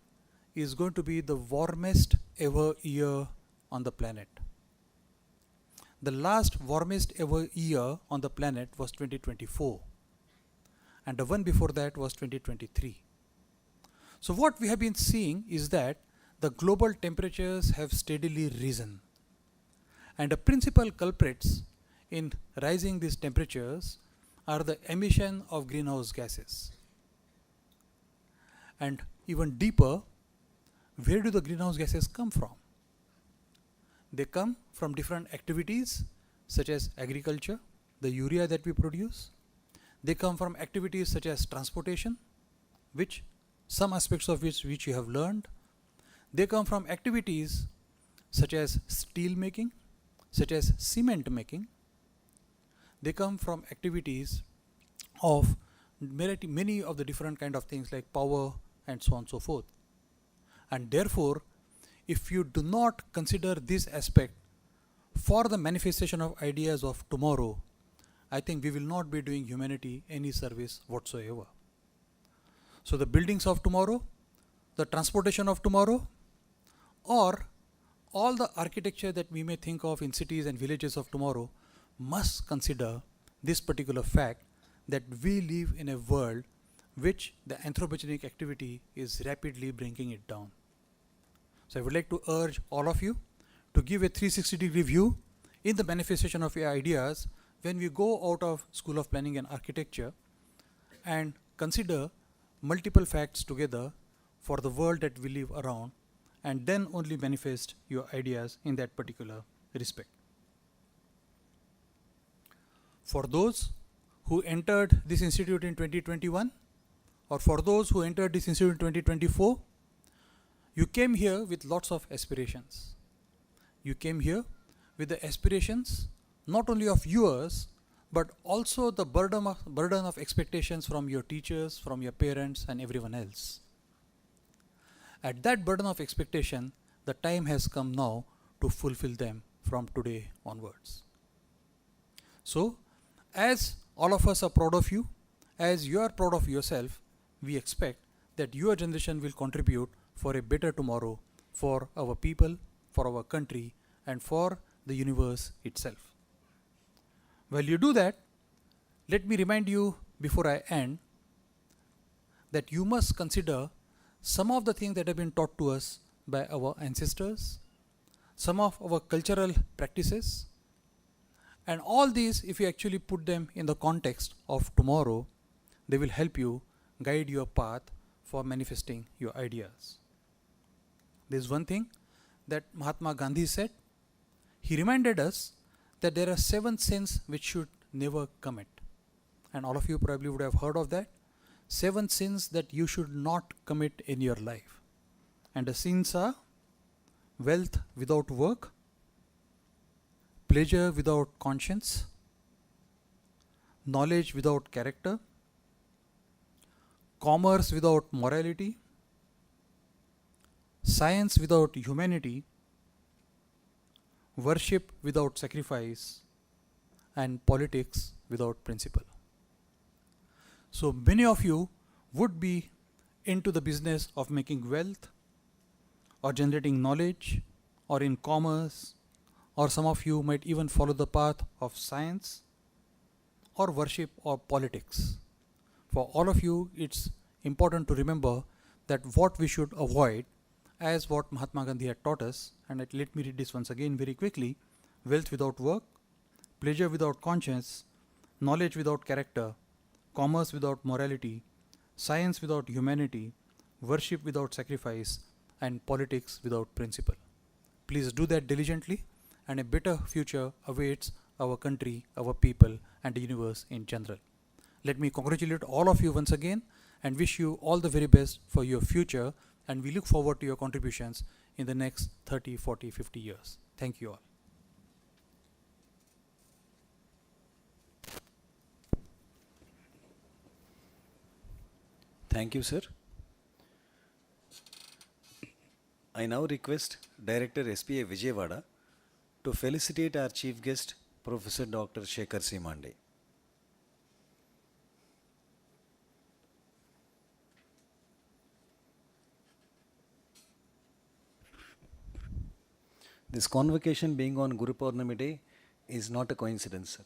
is going to be the warmest ever year on the planet. The last warmest ever year on the planet was 2024, and the one before that was 2023. So what we have been seeing is that the global temperatures have steadily risen, and the principal culprits in rising these temperatures are the emission of greenhouse gases. And even deeper, where do the greenhouse gases come from? They come from different activities such as agriculture, the urea that we produce. They come from activities such as transportation, which some aspects of which you have learned. They come from activities such as steel making, such as cement making. They come from activities of many of the different kind of things like power and so on and so forth. And therefore, if you do not consider this aspect for the manifestation of ideas of tomorrow, I think we will not be doing humanity any service whatsoever. So the buildings of tomorrow, the transportation of tomorrow, or all the architecture that we may think of in cities and villages of tomorrow must consider this particular fact that we live in a world which the anthropogenic activity is rapidly bringing it down. So I would like to urge all of you to give a 360-degree view in the manifestation of your ideas when we go out of School of Planning and Architecture and consider multiple facts together for the world that we live around, and then only manifest your ideas in that particular respect. For those who entered this institute in 2021, or for those who entered this institute in 2024, you came here with lots of aspirations. You came here with the aspirations not only of yours, but also the burden of expectations from your teachers, from your parents, and everyone else. At that burden of expectation, the time has come now to fulfill them from today onwards. So, as all of us are proud of you, as you are proud of yourself, we expect that your generation will contribute for a better tomorrow for our people, for our country, and for the universe itself. While you do that, let me remind you before I end that you must consider some of the things that have been taught to us by our ancestors, some of our cultural practices, and all these, if you actually put them in the context of tomorrow, they will help you guide your path for manifesting your ideas. There's one thing that Mahatma Gandhi said. He reminded us that there are 7 sins which should never commit. And all of you probably would have heard of that. 7 sins that you should not commit in your life. And the sins are wealth without work, pleasure without conscience, knowledge without character, commerce without morality, science without humanity, worship without sacrifice, and politics without principle. So many of you would be into the business of making wealth, or generating knowledge, or in commerce, or some of you might even follow the path of science, or worship, or politics. For all of you, it's important to remember that what we should avoid, as what Mahatma Gandhi had taught us, and let me read this once again very quickly: wealth without work, pleasure without conscience, knowledge without character, commerce without morality, science without humanity, worship without sacrifice, and politics without principle. Please do that diligently, and a better future awaits our country, our people, and the universe in general. Let me congratulate all of you once again and wish you all the very best for your future, and we look forward to your contributions in the next 30, 40, 50 years. Thank you all. Thank you, sir. I now request Director SPA Vijayawada to felicitate our chief guest, Professor Dr. Shekhar C. Mande. This convocation being on Guru Purnami Day is not a coincidence, sir.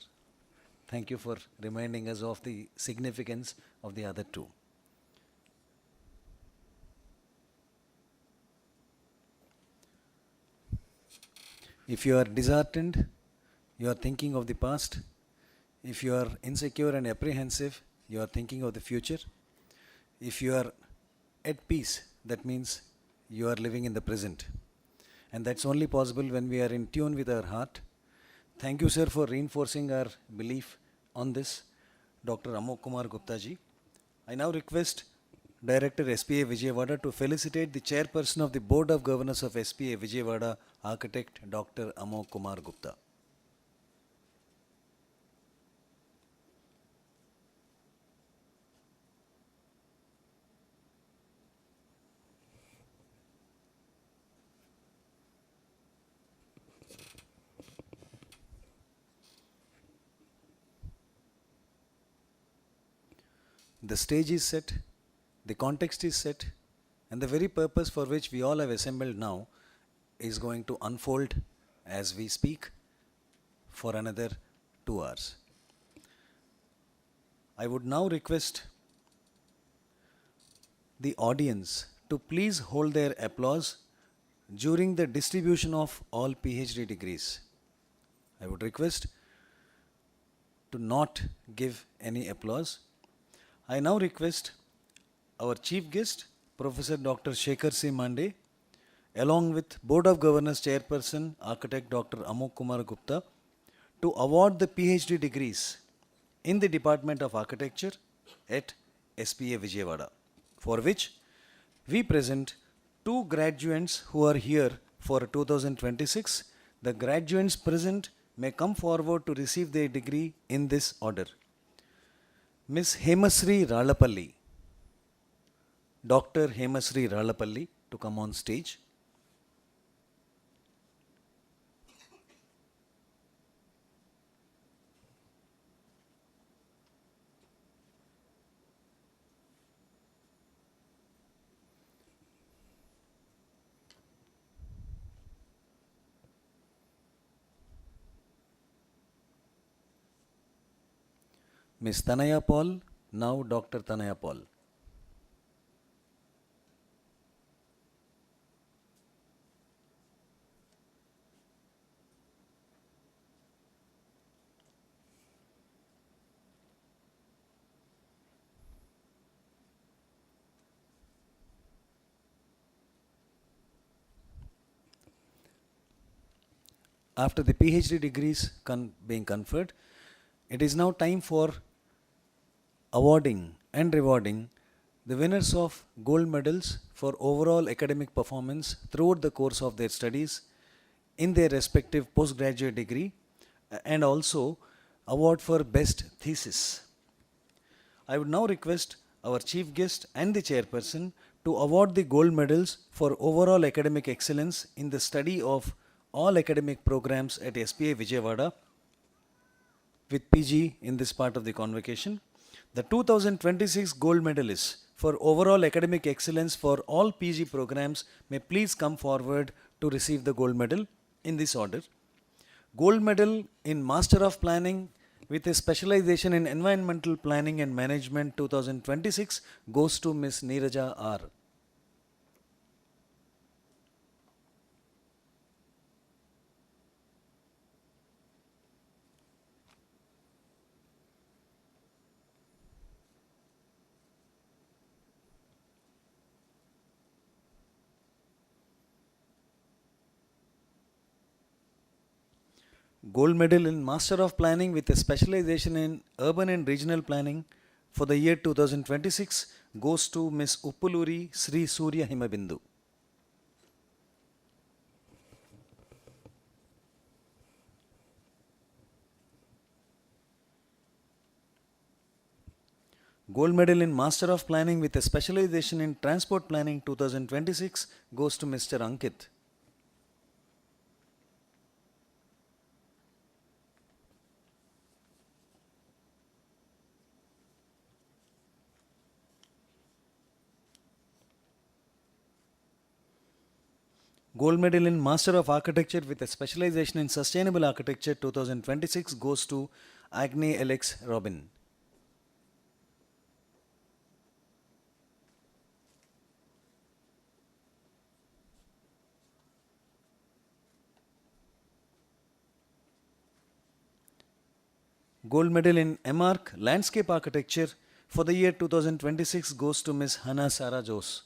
Thank you for reminding us of the significance of the other two. If you are disheartened, you are thinking of the past. If you are insecure and apprehensive, you are thinking of the future. If you are at peace, that means you are living in the present. And that's only possible when we are in tune with our heart. Thank you, sir, for reinforcing our belief on this, Dr. Amok Kumar Gupta ji. I now request Director SPA Vijayawada to felicitate the Chairperson of the Board of Governors of SPA Vijayawada, Architect Dr. Amok Kumar Gupta. The stage is set, the context is set, and the very purpose for which we all have assembled now is going to unfold as we speak for another 2 hours. I would now request the audience to please hold their applause during the distribution of all PhD degrees. I would request to not give any applause. I now request our chief guest, Professor Dr. Shekhar C. Mande, along with Board of Governors Chairperson, Architect Dr. Amok Kumar Gupta, to award the PhD degrees in the Department of Architecture at SPA Vijayawada, for which we present two graduates who are here for 2026. The graduates present may come forward to receive their degree in this order. Ms. Hemasri Ralapalli, Dr. Hemasri Ralapalli, to come on stage. Ms. Tanaya Paul, now Dr. Tanaya Paul. After the PhD degrees being conferred, it is now time for awarding and rewarding the winners of gold medals for overall academic performance throughout the course of their studies in their respective postgraduate degree, and also award for best thesis. I would now request our chief guest and the chairperson to award the gold medals for overall academic excellence in the study of all academic programs at SPA Vijayawada with PG in this part of the convocation. The 2026 gold medalists for overall academic excellence for all PG programs may please come forward to receive the gold medal in this order. Gold medal in Master of Planning with a specialization in Environmental Planning and Management 2026 goes to Ms. Neeraja R. Gold medal in Master of Planning with a specialization in Urban and Regional Planning for the year 2026 goes to Ms. Uppuluri Sri Surya Himabindu. Gold medal in Master of Planning with a specialization in Transport Planning 2026 goes to Mr. Ankit. Gold medal in Master of Architecture with a specialization in Sustainable Architecture 2026 goes to Agni Alex Robin. Gold medal in MArch Landscape Architecture for the year 2026 goes to Ms. Hannah Sarah Jose.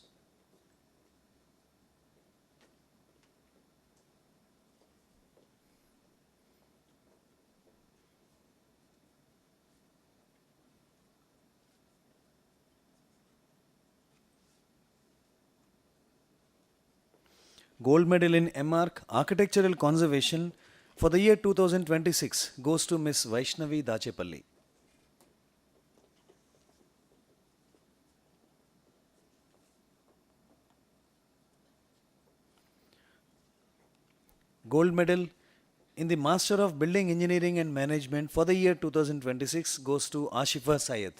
Gold medal in MArch Architectural Conservation for the year 2026 goes to Ms. Vaishnavi Dachepalli. Gold medal in the Master of Building Engineering and Management for the year 2026 goes to Ashifa Syed.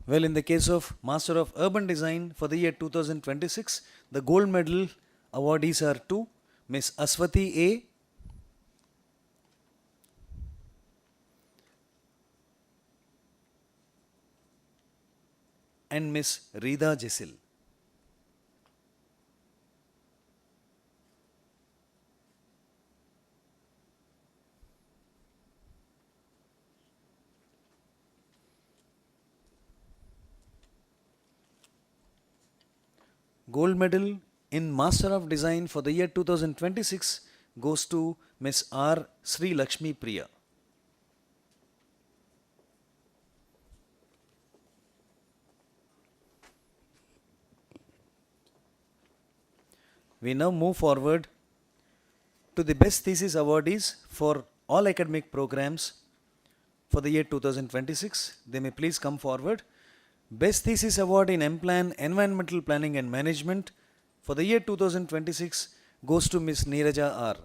Well, in the case of Master of Urban Design for the year 2026, the gold medal awardees are to Ms. Aswati A. and Miss Rida Jesil. Gold medal in Master of Design for the year 2026 goes to Miss R. Sri Lakshmi Priya. We now move forward to the Best Thesis Awardees for all academic programs for the year 2026. They may please come forward. Best Thesis Award in M-Plan, Environmental Planning and Management for the year 2026 goes to Ms. Neeraja R.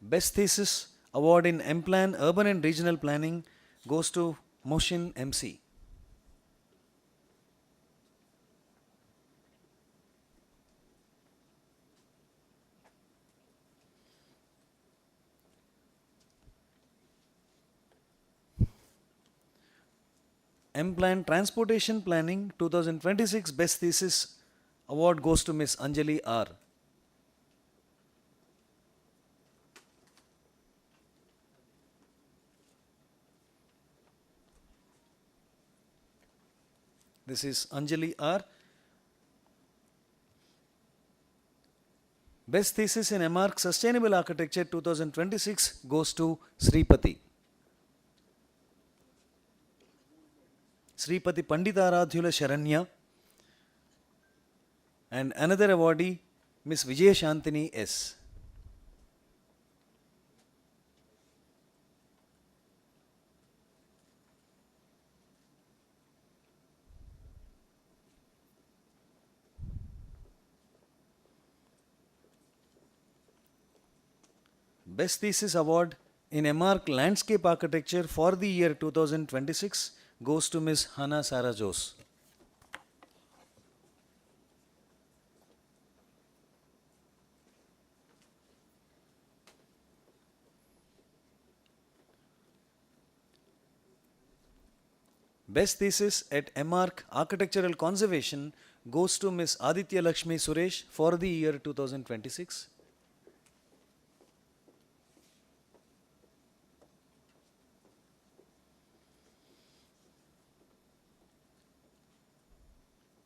Best Thesis Award in M-Plan, Urban and Regional Planning goes to Moshin MC. M-Plan Transportation Planning 2026 Best Thesis Award goes to Ms. Anjali R. This is Anjali R. Best Thesis in MArc Sustainable Architecture 2026 goes to Sripati. Sripati Panditaradhyula Sharanya. And another awardee, Miss Vijayashantini S. Best Thesis Award in MArc Landscape Architecture for the year 2026 goes to Ms. Hannah Sarah Jose. Best Thesis at MArc Architectural Conservation goes to Ms. Aditya Lakshmi Suresh for the year 2026.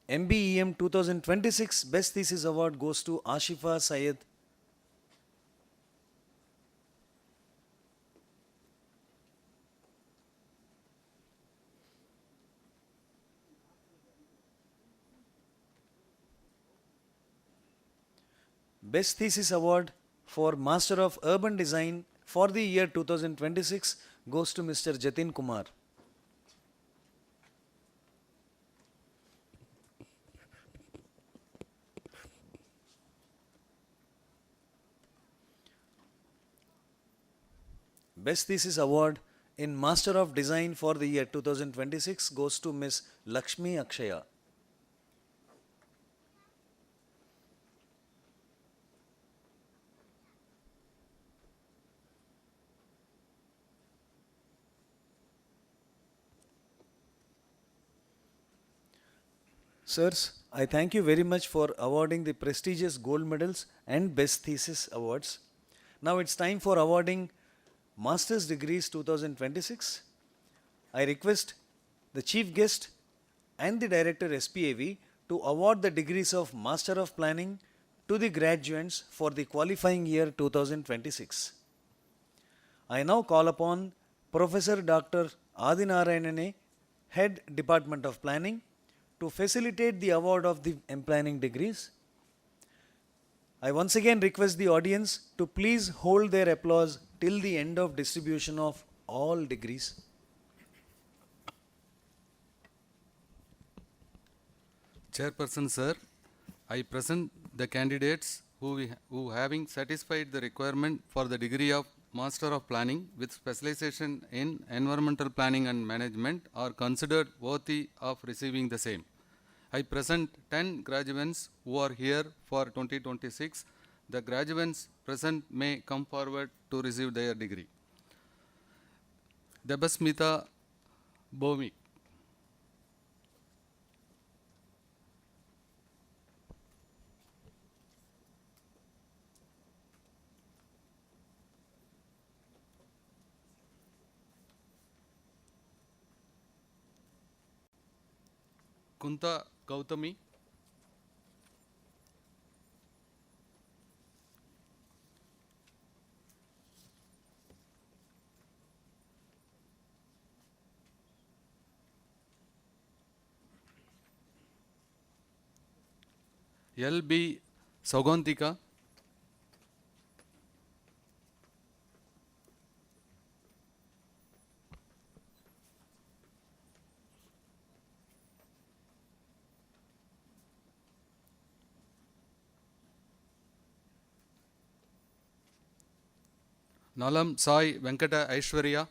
MBEM 2026 Best Thesis Award goes to Ashifa Syed. Best Thesis Award for Master of Urban Design for the year 2026 goes to Mr. Jatin Kumar. Best Thesis Award in Master of Design for the year 2026 goes to Ms. Lakshmi Akshaya. Sirs, I thank you very much for awarding the prestigious gold medals and Best Thesis Awards. Now it's time for awarding Master's Degrees 2026. I request the Chief Guest and the Director SPAV to award the degrees of Master of Planning to the graduates for the qualifying year 2026. I now call upon Professor Dr. Adinarayanane, Head Department of Planning, to facilitate the award of the M-Planning degrees. I once again request the audience to please hold their applause till the end of distribution of all degrees. Chairperson, sir, I present the candidates who having satisfied the requirement for the degree of Master of Planning with specialization in Environmental Planning and Management are considered worthy of receiving the same. I present 10 graduates who are here for 2026. The graduates present may come forward to receive their degree. Debasmita Bhomik. Kunta Gautami. LB Saugantika. Nalam Sai Venkata Aishwarya.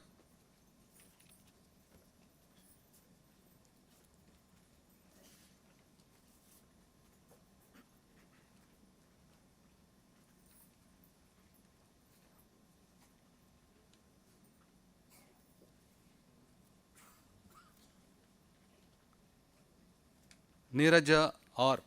Neeraja R.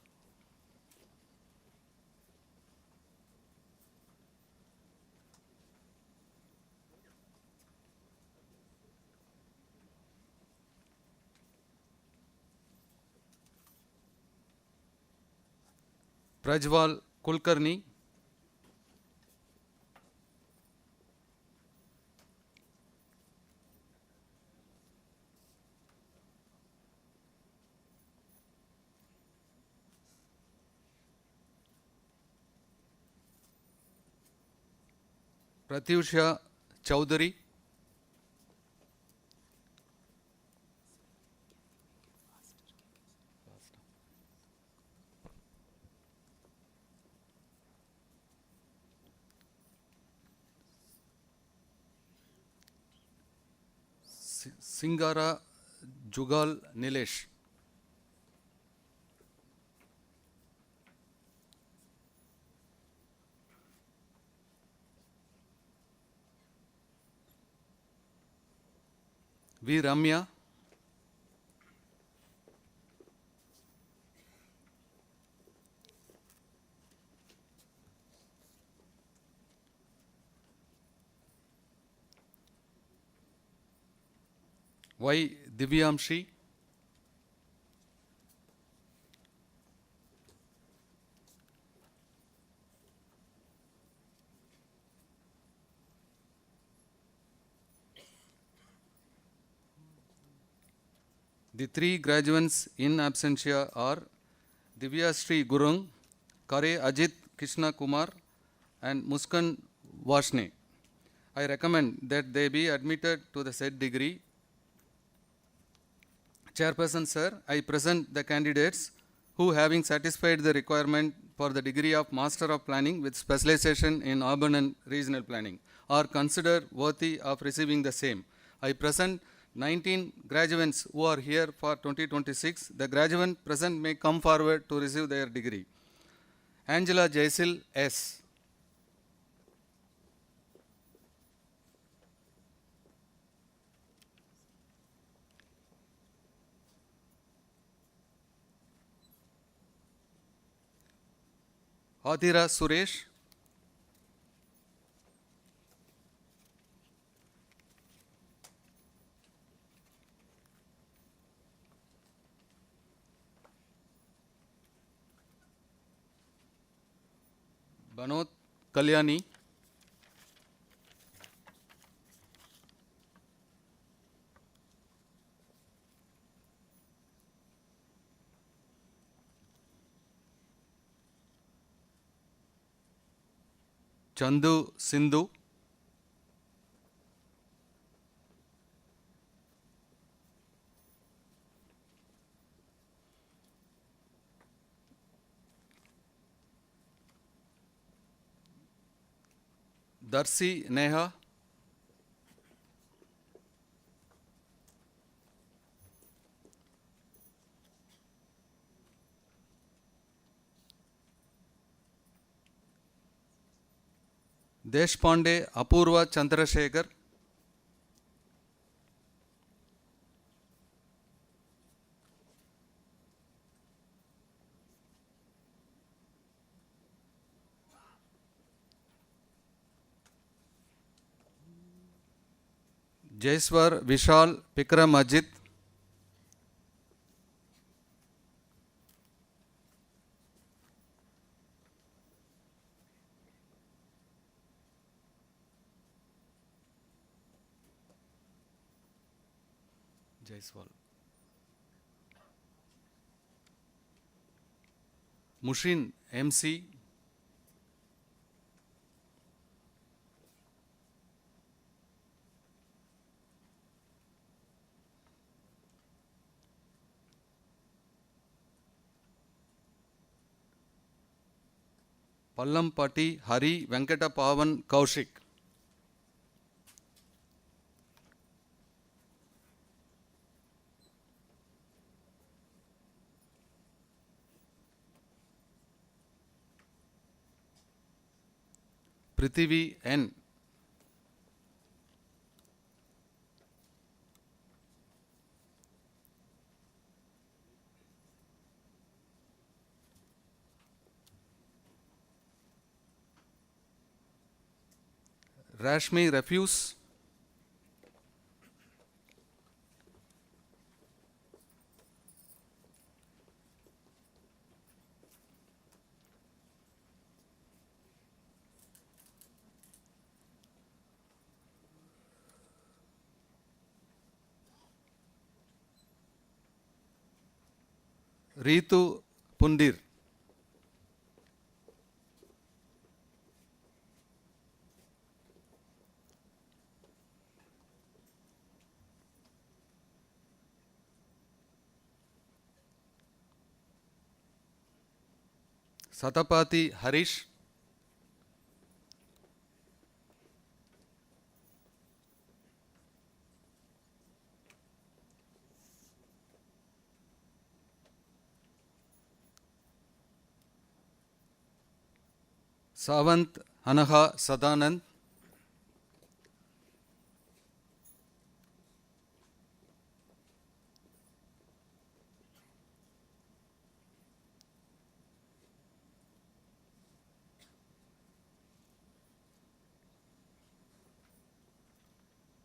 Prajwal Kulkarni. Pratyusha Chowdhury. Singara Jugal Nilesh. V. Ramya. Y. Divyamshi. The three graduates in absentia are Divya Sri Gurung, Kare Ajit Krishna Kumar, and Muskan Vashne. I recommend that they be admitted to the said degree. Chairperson sir, I present the candidates who, having satisfied the requirement for the degree of Master of Planning with specialization in urban and regional planning, are considered worthy of receiving the same. I present 19 graduates who are here for 2026. The graduate present may come forward to receive their degree. Angela Jaisil S. Adira Suresh. Banod Kalyani. Chandu Sindhu. Darsi Neha. Deshpande Apurva Chandrasekhar, Jaiswar Vishal Pikram Ajit, Jaiswal. Mushin MC, Pallampati Hari Venkata Pavan Kaushik, Prithivi N, Rashmi Refuse, Ritu Pundir, Satapati Harish, Savant Hanaha Sadanand,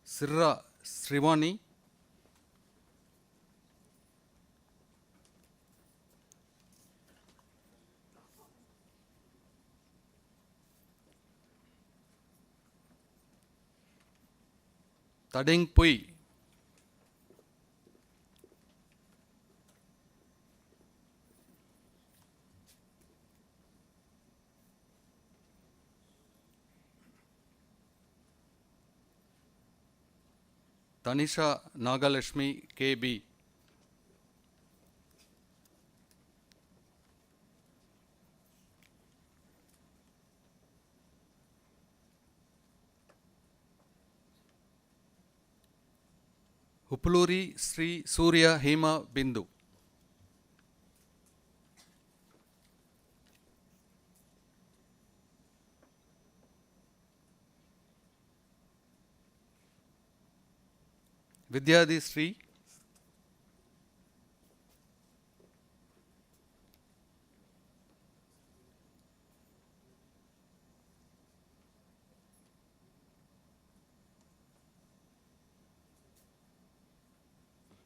Sirra Srivani, Tading Pui, Tanisha Nagalashmi KB, Hupuluri Sri Surya Hema Bindu, Vidyadi Sri,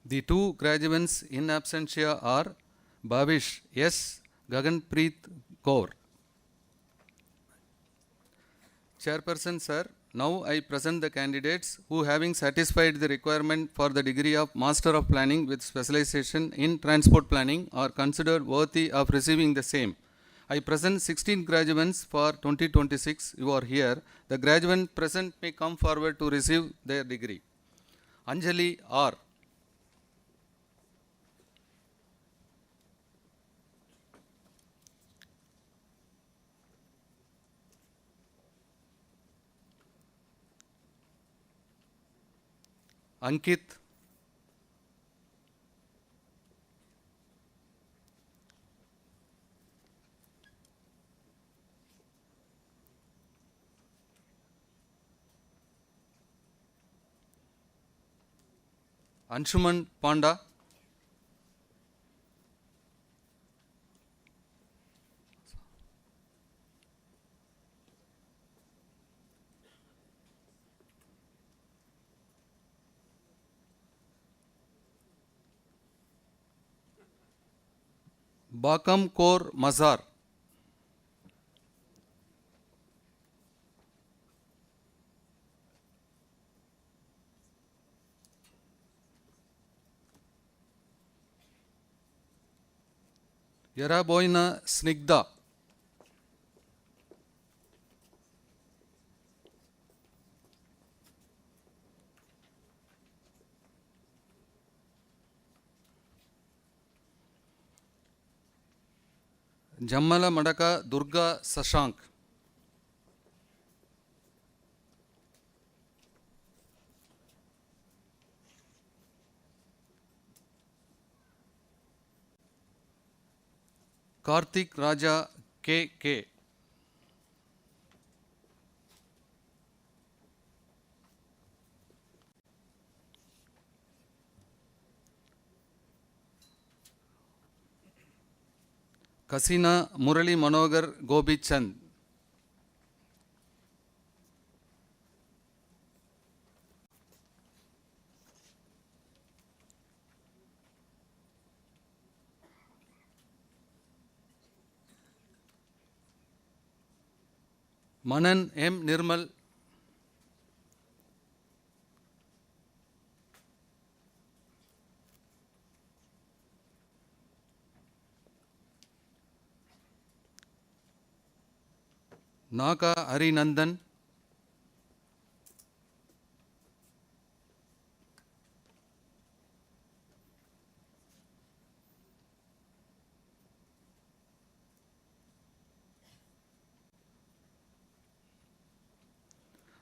The two graduates in absentia are Bhavish S. Gaganpreet Kaur. Chairperson, sir, now I present the candidates who, having satisfied the requirement for the degree of Master of Planning with specialization in Transport Planning, are considered worthy of receiving the same. I present 16 graduates for 2026. You are here. The graduate present may come forward to receive their degree. Anjali R. Ankit, Anshuman Panda, Bakam Kor Mazar, Yaraboina Snigdha, Jammala Madaka Durga Sashank, Karthik Raja K. Kasina Murali Manogar Gobi Chand, Manan M. Nirmal, Naka Harinandan,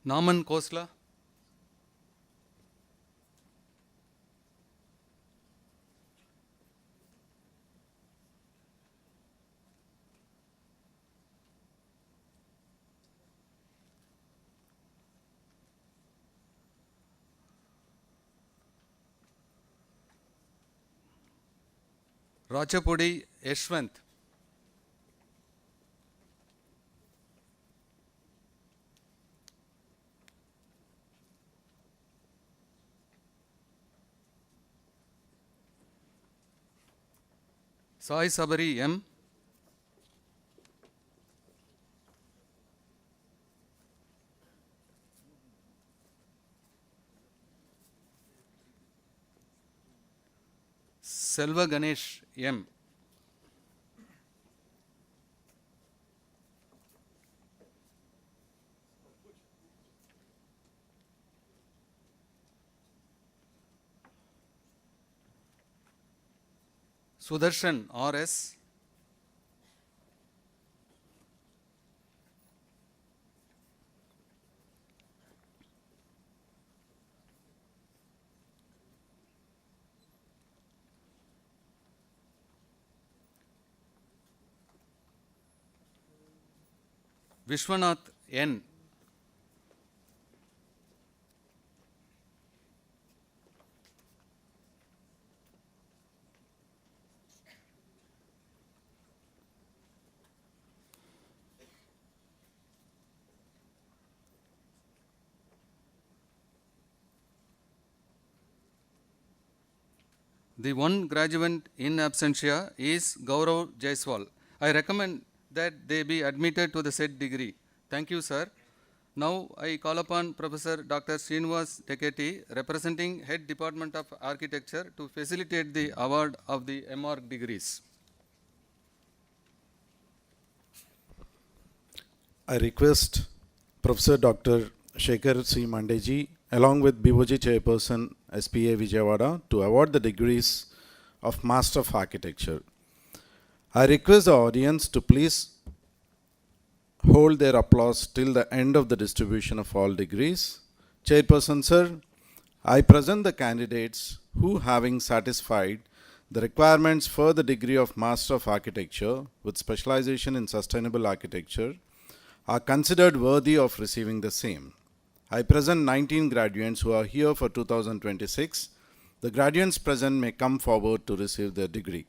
Naman Kosla, Rachapudi Yeshwant, Sai Sabari M, Selva Ganesh M, Sudarshan R.S., Vishwanath N, The one graduate in absentia is Gaurav Jaiswal. I recommend that they be admitted to the said degree. Thank you, sir. Now I call upon Professor Dr. Srinivas Teketi, representing Head Department of Architecture, to facilitate the award of the MArch degrees. I request Professor Dr. Shekhar C. Mandeji, along with BOG Chairperson SPA Vijayawada, to award the degrees of Master of Architecture. I request the audience to please hold their applause till the end of the distribution of all degrees. Chairperson, sir, I present the candidates who, having satisfied the requirements for the degree of Master of Architecture with specialization in sustainable architecture, are considered worthy of receiving the same. I present 19 graduates who are here for 2026. The graduates present may come forward to receive their degree.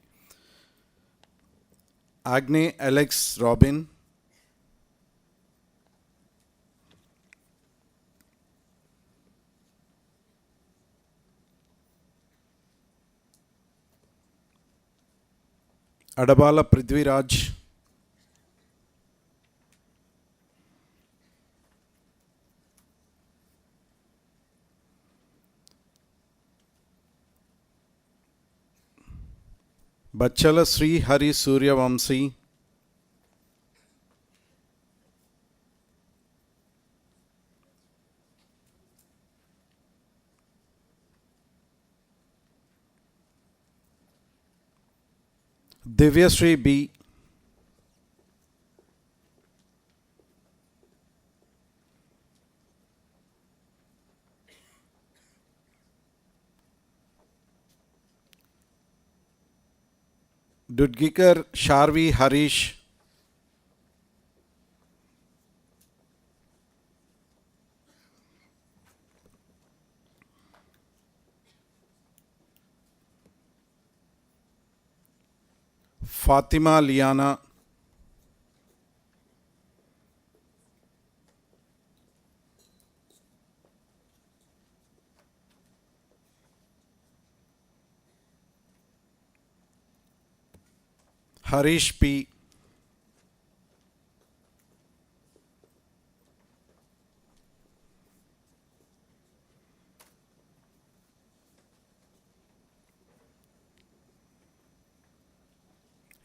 Agne Alex Robin, Adabala Prithviraj, Bachala Sri Hari Suryavamsi, Divya Sri B, Dudgikar Sharvi Harish, Fatima Liana, Harish P,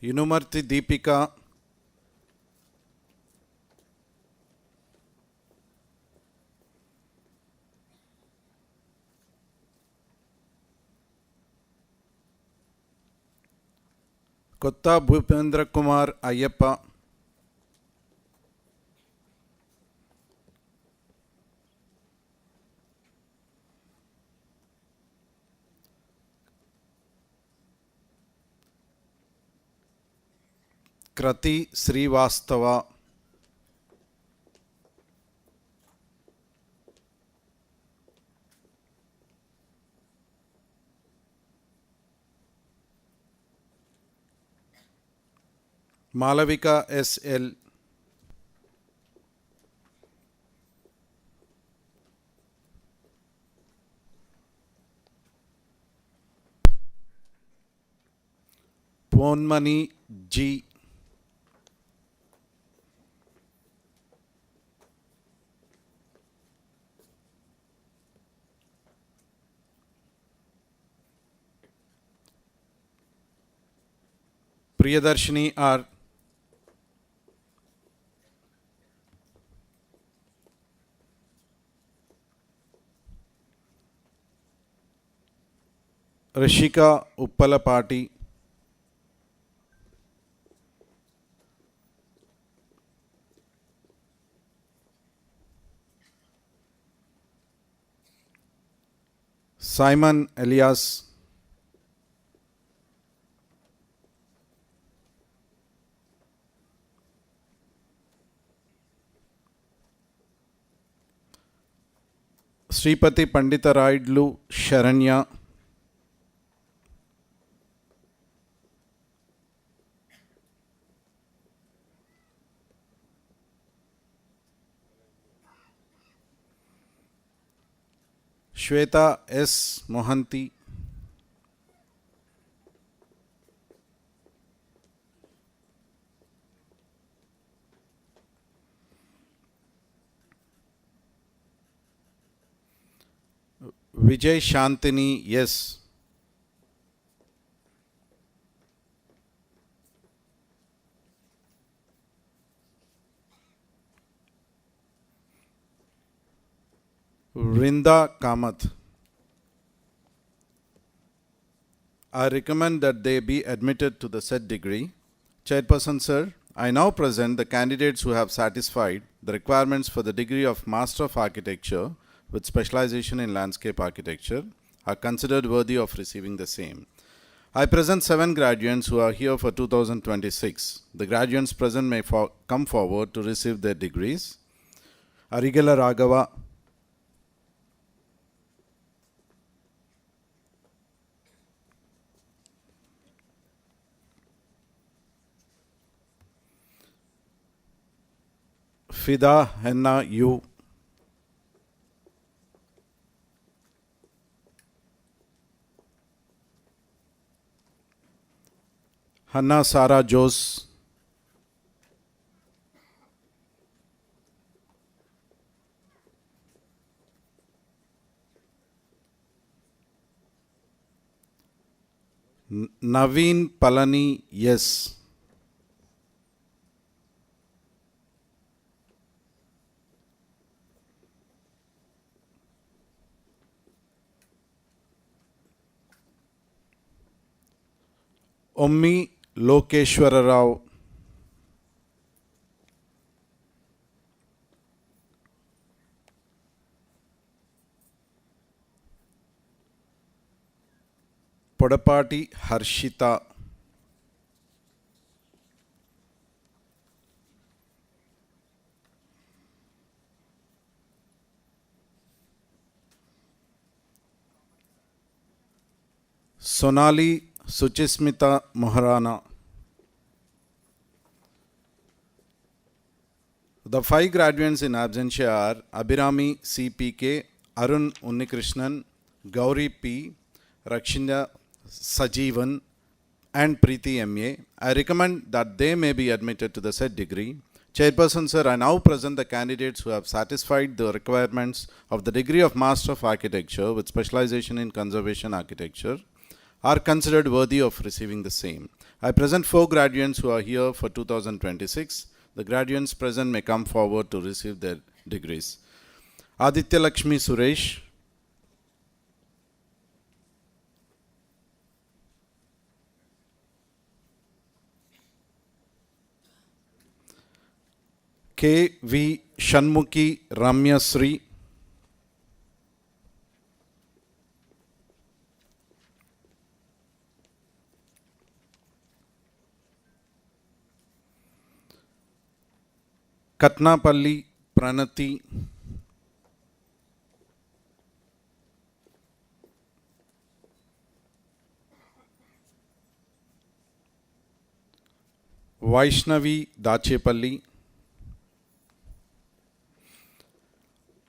Yunumarti Deepika, Kotta Bhupendra Kumar Ayyappa, Krati Srivastava, Malavika S.L., Ponmani G, Priyadarshini R, Rishika Uppalapati, Simon Elias, Sripati Panditaraidlu Sharanya, Shweta S. Mohanty, Vijay Shantini S, Vrinda Kamath. I recommend that they be admitted to the said degree. Chairperson sir, I now present the candidates who have satisfied the requirements for the degree of Master of Architecture with specialization in landscape architecture are considered worthy of receiving the same. I present 7 graduates who are here for 2026. The graduates present may come forward to receive their degrees. Arigala Raghava, Fida Henna U. Hannah Sarah Jose. Naveen Palani Yes. Ommi Lokeshwara Rao. Podapati Harshita. Sonali Suchismita Maharana. The 5 graduates in absentia are Abhirami CPK, Arun Unnikrishnan, Gauri P, Rakshinda Sajeevan, and Preeti MA. I recommend that they may be admitted to the said degree. Chairperson sir, I now present the candidates who have satisfied the requirements of the degree of Master of Architecture with specialization in conservation architecture are considered worthy of receiving the same. I present 4 graduates who are here for 2026. The graduates present may come forward to receive their degrees. Aditya Lakshmi Suresh, K.V. Shanmukhi Ramya Sri, Katnapalli Pranati, Vaishnavi Dachepalli.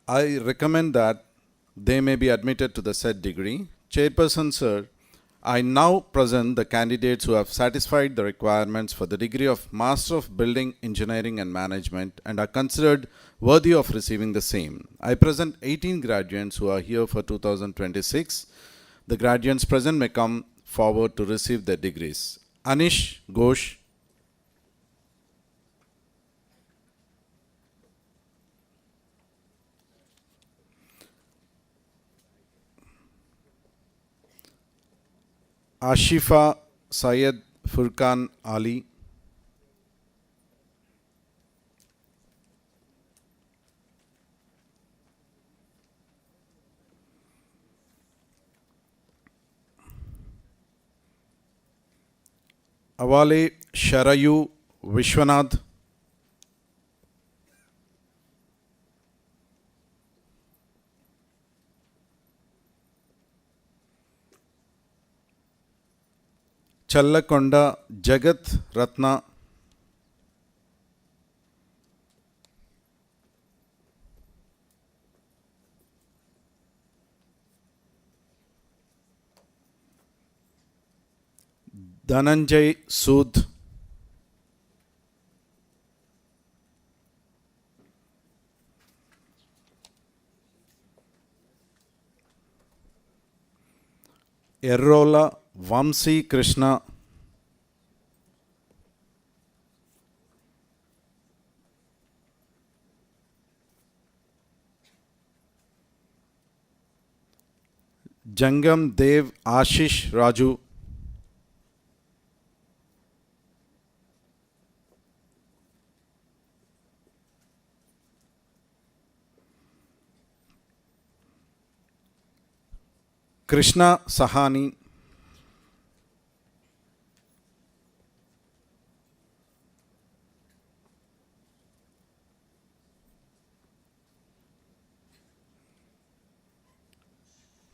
I recommend that they may be admitted to the said degree. Chairperson sir, I now present the candidates who have satisfied the requirements for the degree of Master of Building Engineering and Management and are considered worthy of receiving the same. I present 18 graduates who are here for 2026. The graduates present may come forward to receive their degrees. Anish Ghosh, Ashifa Syed Furqan Ali, Awale Sharayu Vishwanath, Challakonda Jagat Ratna, Dhananjay Sood, Errola Vamsi Krishna, Jangam Dev Ashish Raju, Krishna Sahani,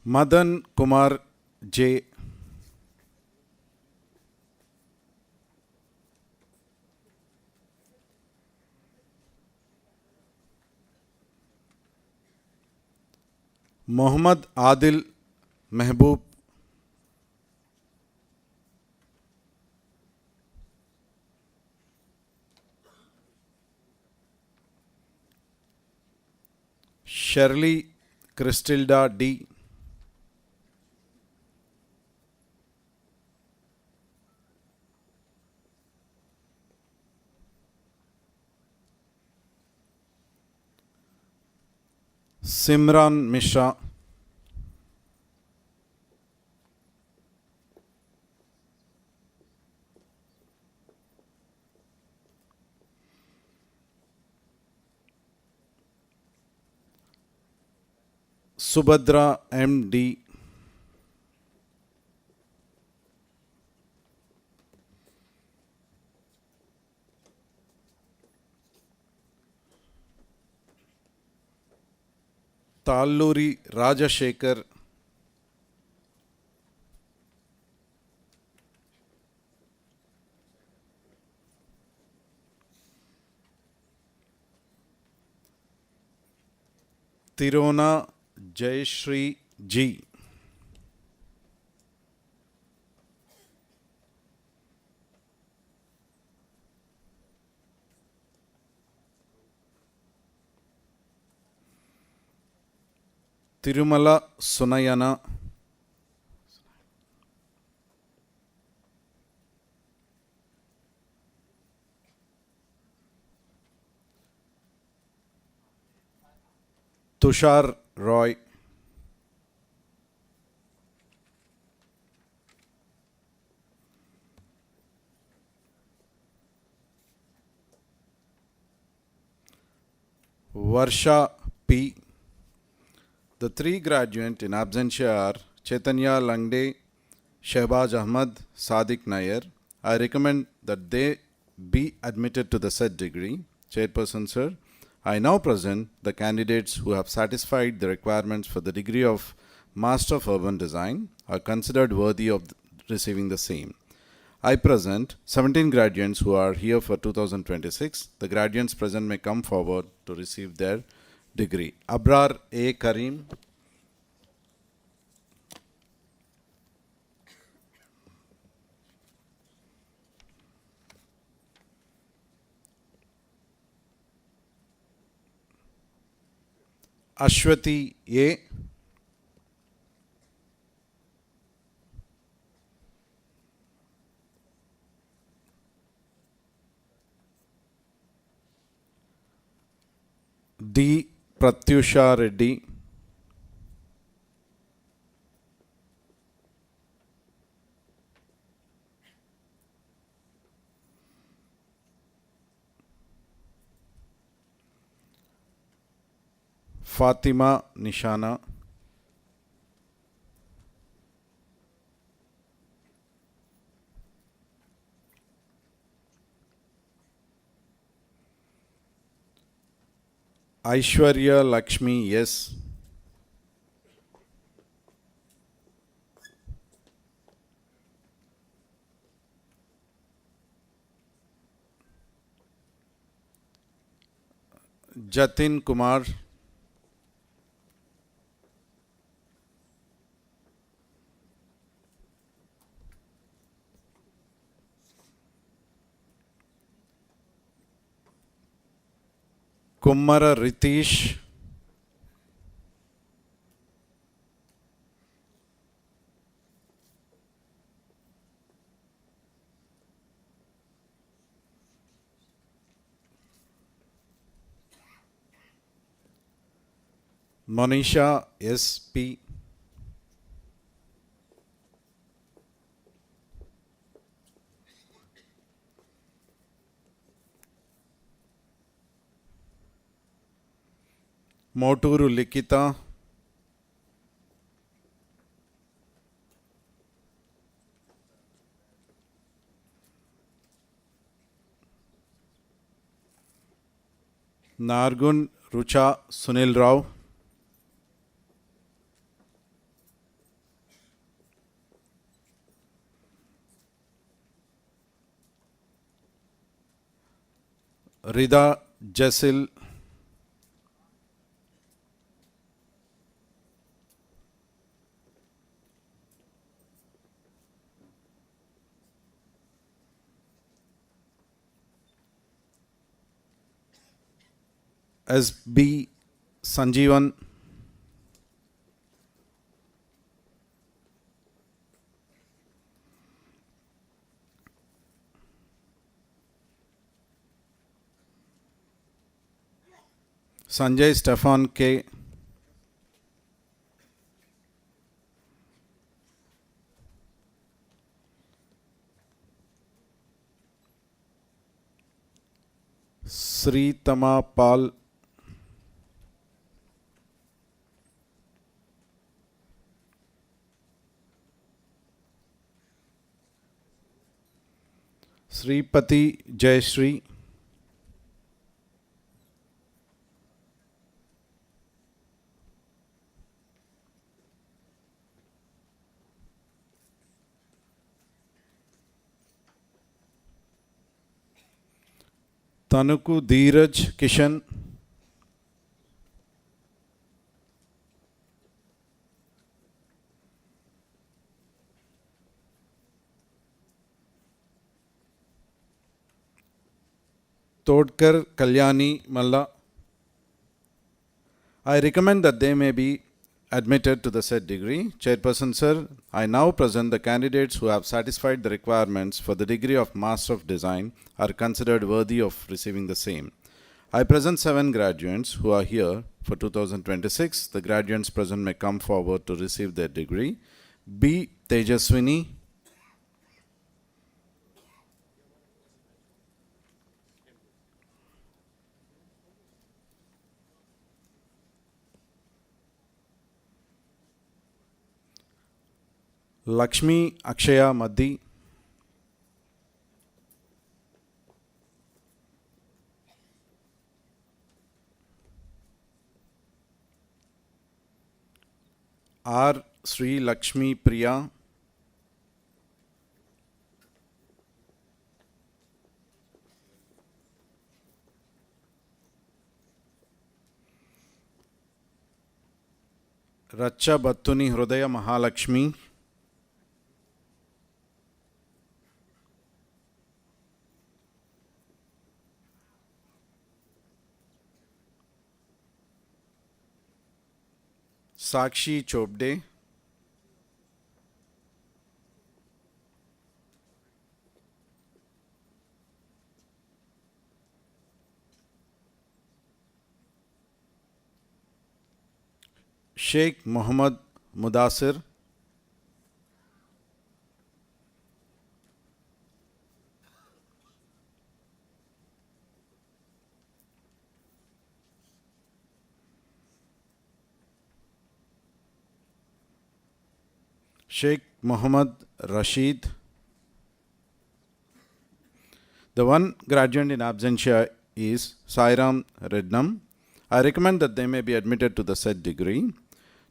Madan Kumar J, Mohammad Adil Mehboob, Shirley Cristilda D. Simran Mishra, Subhadra M.D., Talluri Rajashekar, Tirona Jayashri G. Tirumala Sunayana, Tushar Roy, Varsha P. The three graduates in absentia are Chaitanya Langde, Shehbaz Ahmad, Sadiq Nair. I recommend that they be admitted to the said degree. Chairperson, sir, I now present the candidates who have satisfied the requirements for the degree of Master of Urban Design are considered worthy of receiving the same. I present 17 graduates who are here for 2026. The graduates present may come forward to receive their degree. Abrar A. Karim, Ashwati A. D. Pratyusha Reddy, Fatima Nishana, Aishwarya Lakshmi S. Jatin Kumar, Kummara Ritesh, Monisha S.P., Moturu Likita, Nargun Rucha Sunil Rao, Rida Jasil, SB Sanjeevan, Sanjay Stefan K, Sritama Pal, Sripati Jayashree, Tanuku Dheeraj Kishan, Todkar Kalyani Malla. I recommend that they may be admitted to the said degree. Chairperson sir, I now present the candidates who have satisfied the requirements for the degree of Master of Design are considered worthy of receiving the same. I present 7 graduates who are here for 2026. The graduates present may come forward to receive their degree. B. Tejaswini, Lakshmi Akshaya Maddi, R. Sri Lakshmi Priya, Racha Battuni Hridaya Mahalakshmi, Sakshi Chopde, Sheikh Muhammad Mudassir, Sheikh Muhammad Rashid. The one graduate in absentia is Sairam Rednam. I recommend that they may be admitted to the said degree.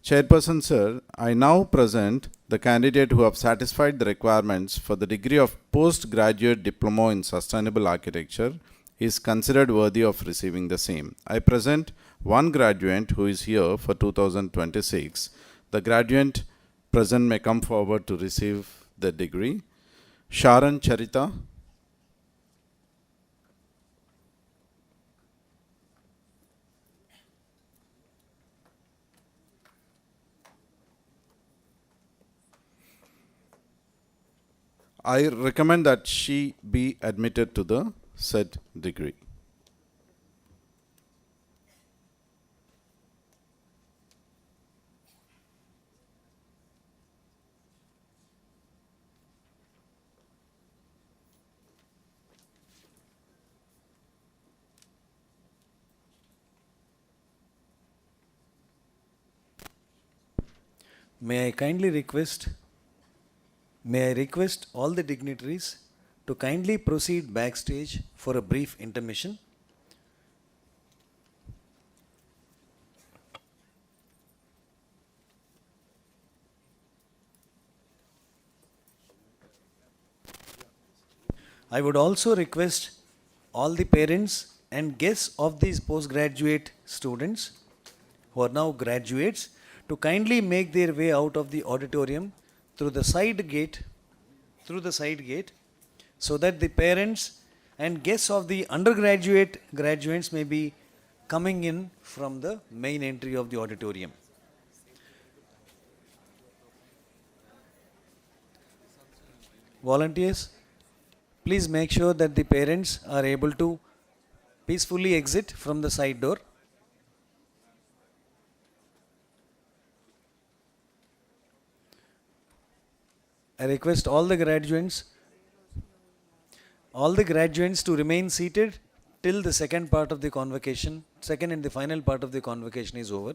Chairperson sir, I now present the candidate who have satisfied the requirements for the degree of postgraduate diploma in sustainable architecture is considered worthy of receiving the same. I present one graduate who is here for 2026. The graduate present may come forward to receive the degree. Sharan Charita, I recommend that she be admitted to the said degree. May I request all the dignitaries to kindly proceed backstage for a brief intermission. I would also request all the parents and guests of these postgraduate students who are now graduates to kindly make their way out of the auditorium through the side gate, so that the parents and guests of the undergraduate graduates may be coming in from the main entry of the auditorium. Volunteers, please make sure that the parents are able to peacefully exit from the side door. I request all the graduates to remain seated till the second part of the convocation, second and the final part of the convocation is over.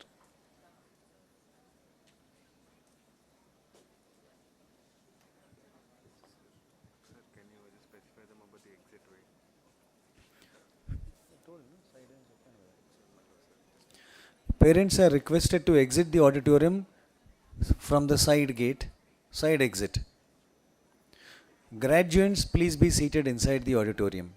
Parents are requested to exit the auditorium from the side gate, side exit. Graduates, please be seated inside the auditorium.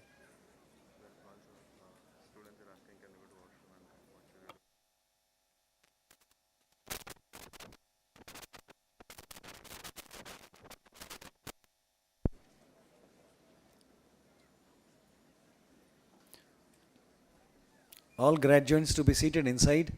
All graduates to be seated inside.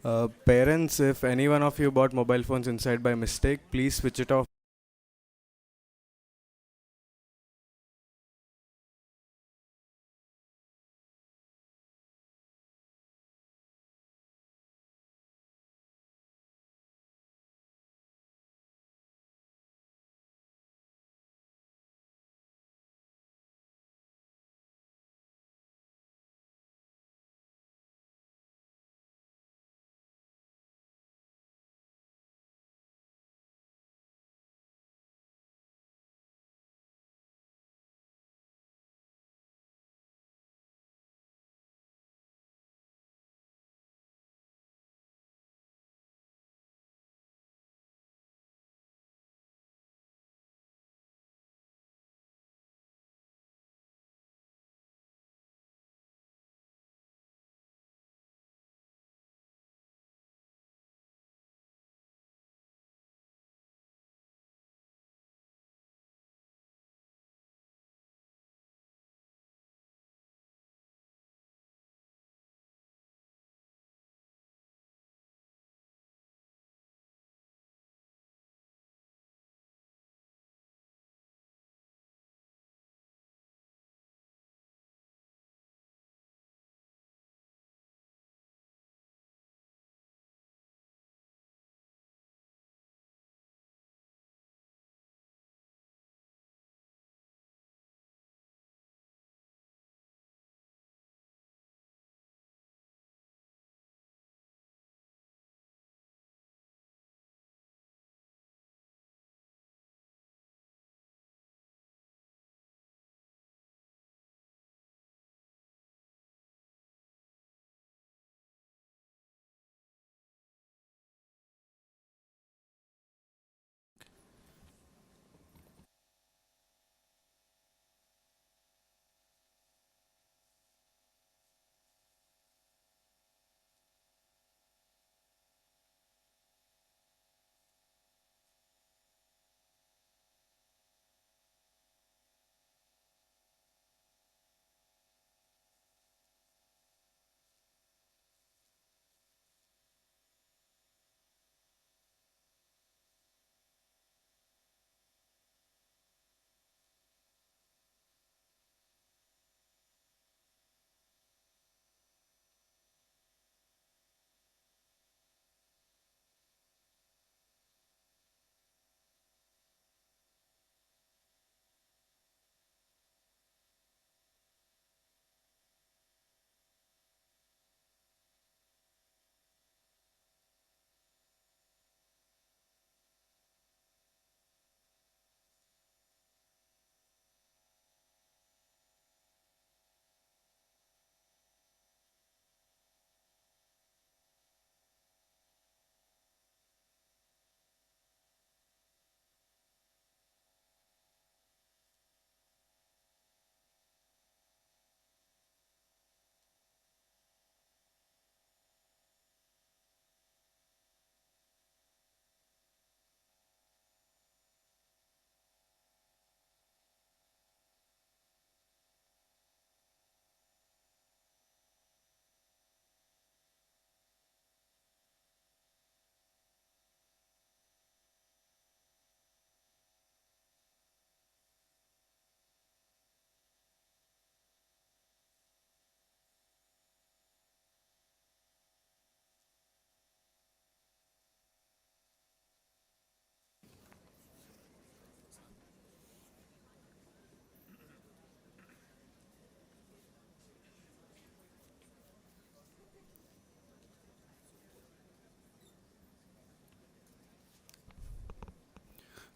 Parents, if any one of you bought mobile phones inside by mistake, please switch it off.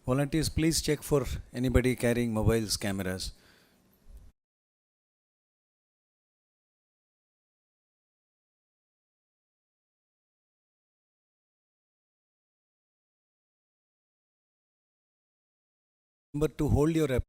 Volunteers, please check for anybody carrying mobiles, cameras. Remember to hold your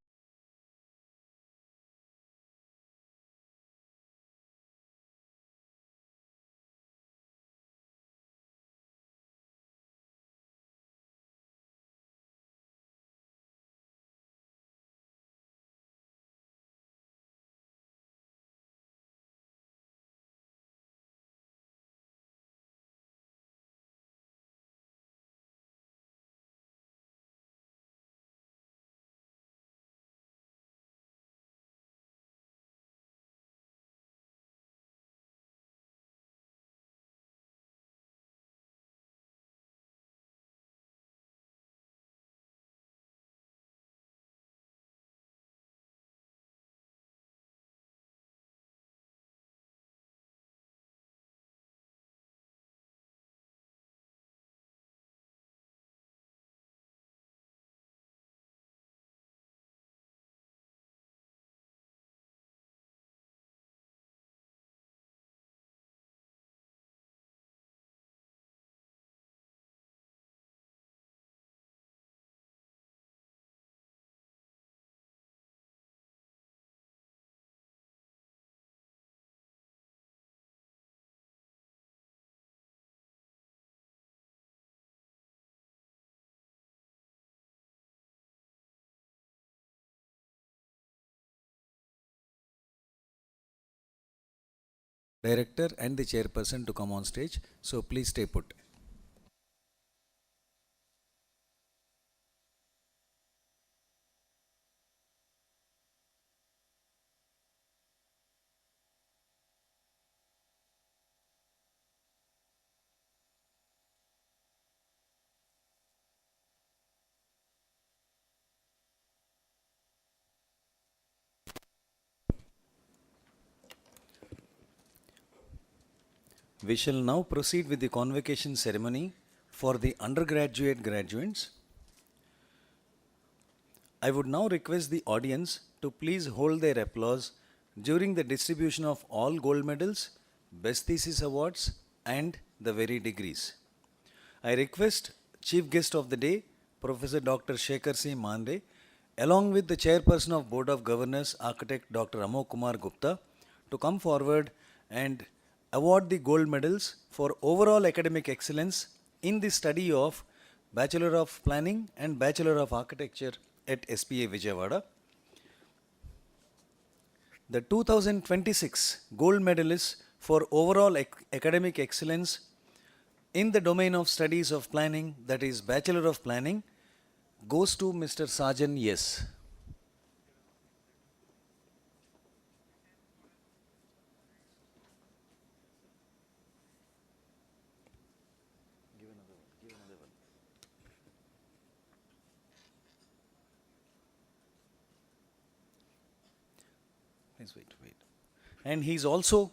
Director and the chairperson to come on stage. So please stay put. We shall now proceed with the convocation ceremony for the undergraduate graduates. I would now request the audience to please hold their applause during the distribution of all gold medals, best thesis awards, and the very degrees. I request Chief Guest of the Day, Professor Dr. Shekhar C. Mande, along with the Chairperson of Board of Governors, Architect Dr. Amok Kumar Gupta, to come forward and award the gold medals for overall academic excellence in the study of Bachelor of Planning and Bachelor of Architecture at SPA Vijayawada. The 2026 gold medalists for overall academic excellence in the domain of studies of planning, that is Bachelor of Planning, goes to Mr. Sajan Yes. Please wait. And he's also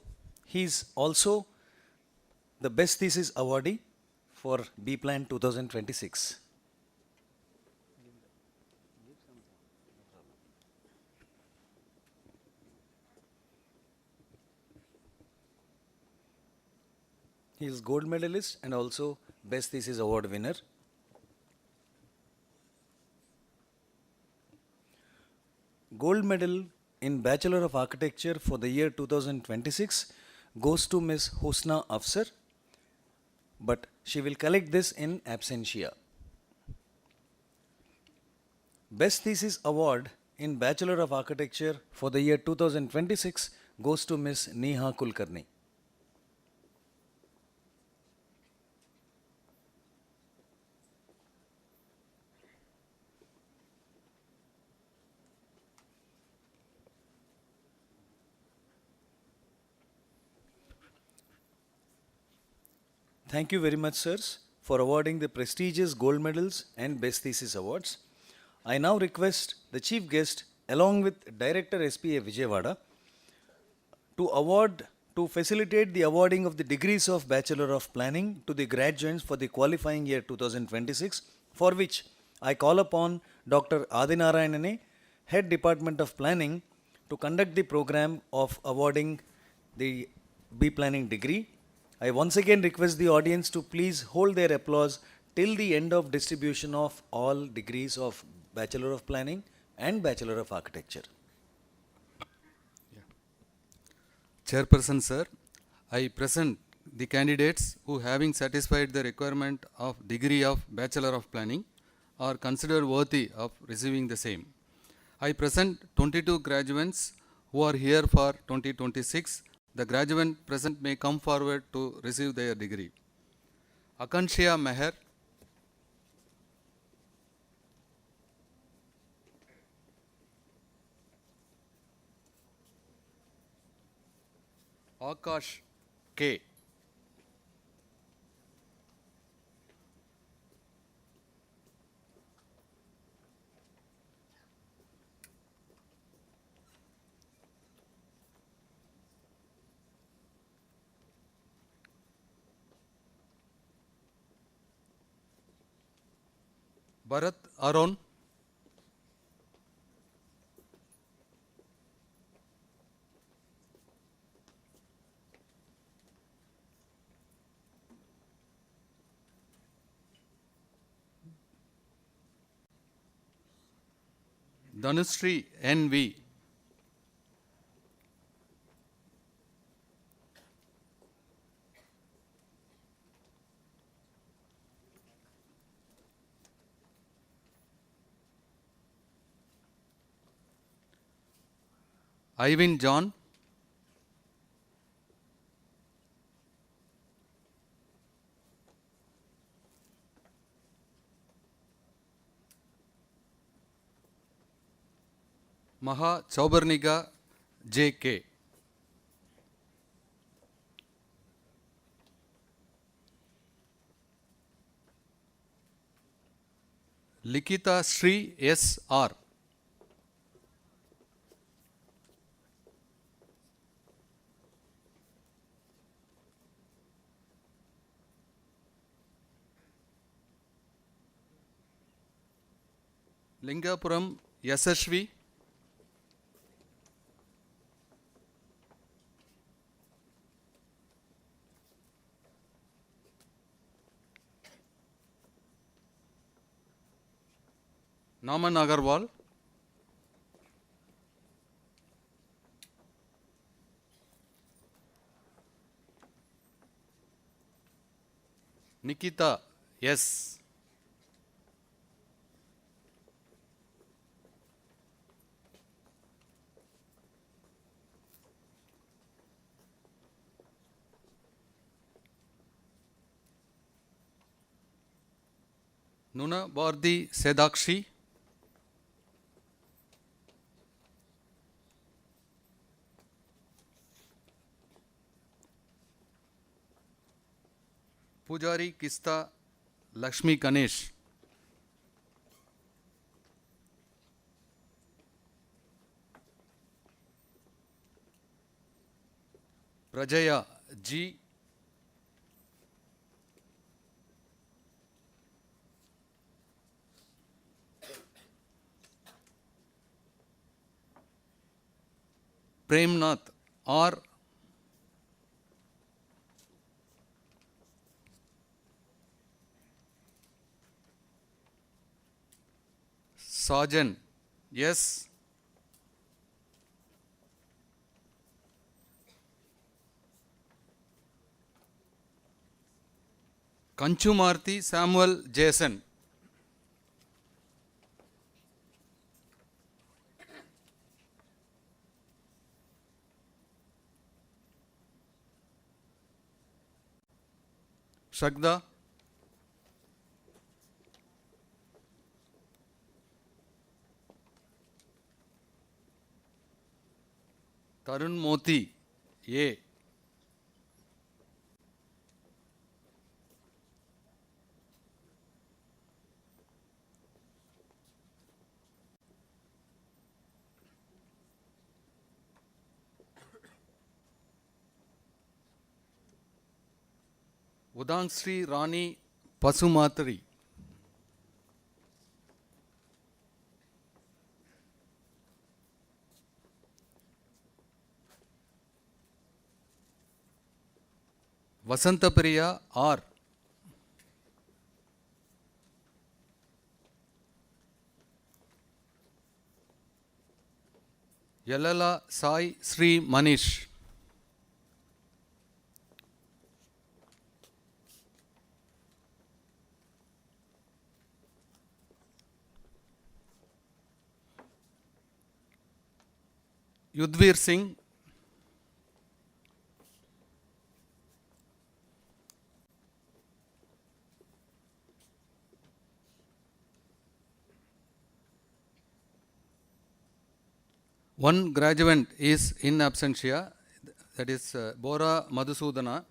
the best thesis awardee for B Plan 2026. He is gold medalist and also best thesis award winner. Gold medal in Bachelor of Architecture for the year 2026 goes to Ms. Husna Afsar, but she will collect this in absentia. Best Thesis Award in Bachelor of Architecture for the year 2026 goes to Ms. Neha Kulkarni. Thank you very much, sirs, for awarding the prestigious gold medals and best thesis awards. I now request the chief guest, along with Director SPA Vijayawada, to facilitate the awarding of the degrees of Bachelor of Planning to the graduates for the qualifying year 2026, for which I call upon Dr. Adinarayanane, Head Department of Planning, to conduct the program of awarding the B Planning degree. I once again request the audience to please hold their applause till the end of distribution of all degrees of Bachelor of Planning and Bachelor of Architecture. Chairperson, sir, I present the candidates who, having satisfied the requirement of degree of Bachelor of Planning, are considered worthy of receiving the same. I present 22 graduates who are here for 2026. The graduate present may come forward to receive their degree. Akanshya Meher, Akash K. Bharat Aron, Dhanushree N.V., Ivan John, Maha Chaubarniga J.K. Likita Sri S.R. Lingapuram Yasashvi. Naman Agarwal. Nikita S. Nuna Bardi Sedakshi. Pujari Kista Lakshmi Ganesh. Prajaya G. Premnath R. Sajan S. Kanchumarthi Samuel Jason. Shagda. Tarun Moti A. Udangsri Rani Pasumatri. Vasantapriya R. Yalala Sai Sri Manish. Yudhvir Singh. One graduate is in absentia, that is Bora Madhusudana.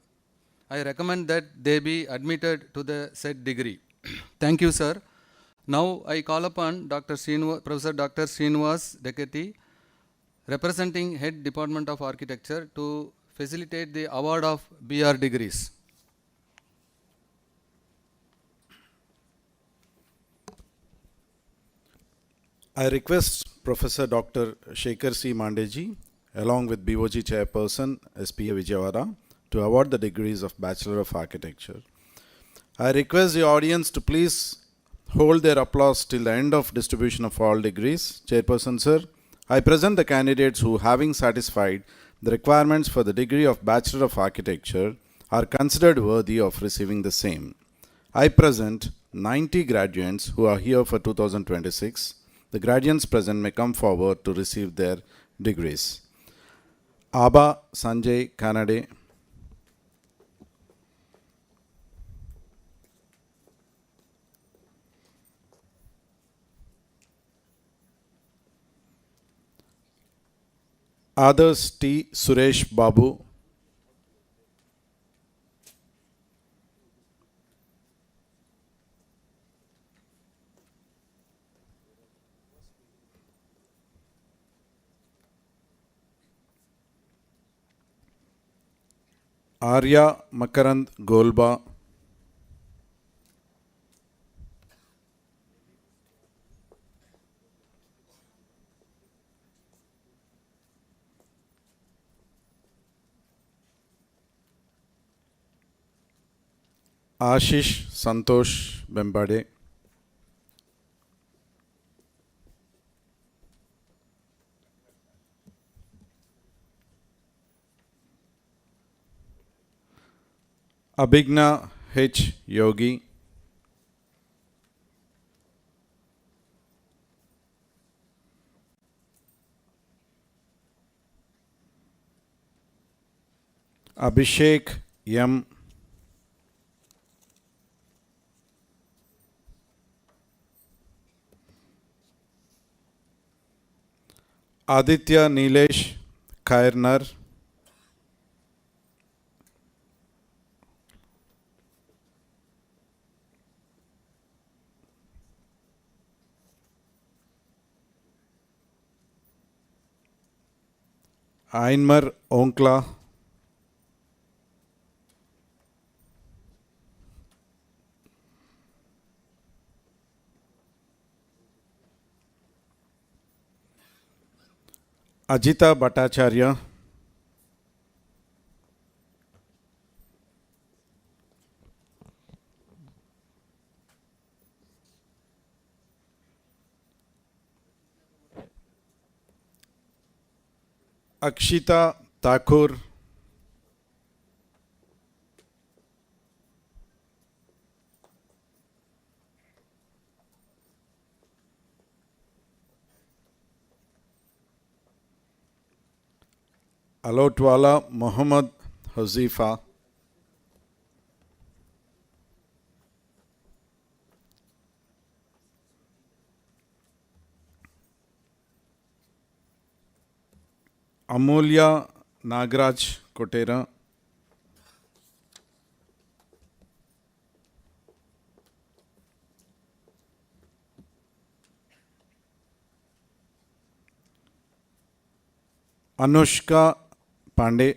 I recommend that they be admitted to the said degree. Thank you, sir. Now I call upon Professor Dr. Srinivas Dekati, representing Head Department of Architecture, to facilitate the award of BR degrees. I request Professor Dr. Shekhar C. Mandeji, along with BOG Chairperson SPA Vijayawada, to award the degrees of Bachelor of Architecture. I request the audience to please hold their applause till the end of distribution of all degrees. Chairperson, sir, I present the candidates who, having satisfied the requirements for the degree of Bachelor of Architecture, are considered worthy of receiving the same. I present 90 graduates who are here for 2026. The graduates present may come forward to receive their degrees. Abba Sanjay Kanade. Others T. Suresh Babu. Arya Makarand Golba. Ashish Santosh Bembade. Abhigna H. Yogi. Abhishek M. Aditya Nilesh Kairnar. Ainmar Onkla. Ajita Bhattacharya. Akshita Thakur. Alotwala Muhammad Huzifa. Amulya Nagraj Kotera. Anushka Pandey.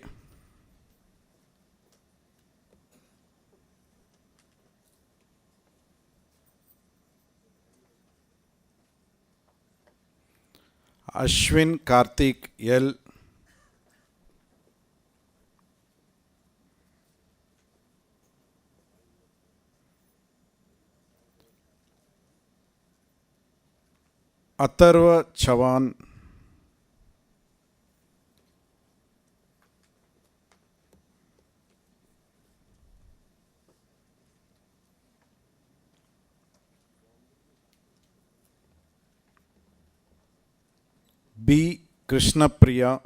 Ashwin Karthik L. Atharva Chavan. B. Krishna Priya.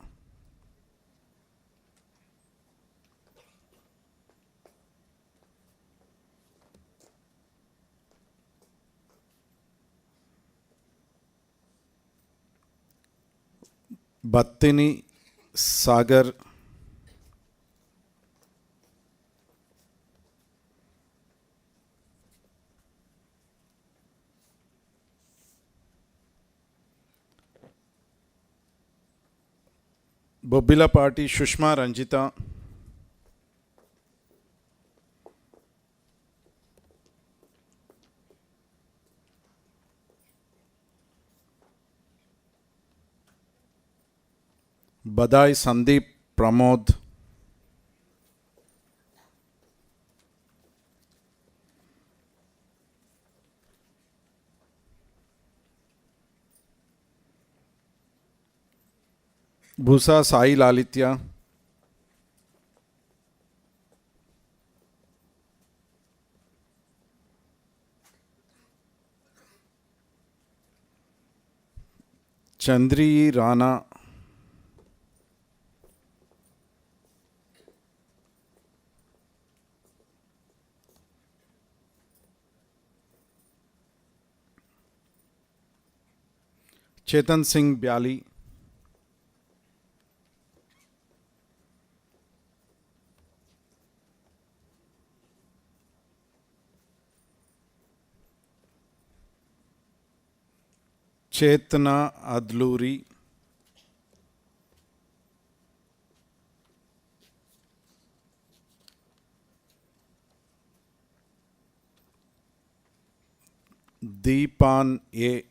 Battini Sagar. Bobila Party Shushma Ranjita. Badai Sandeep Pramod. Bhusa Sai Lalitya. Chandri Rana. Chetan Singh Byali. Chetna Adluri, Deepan A,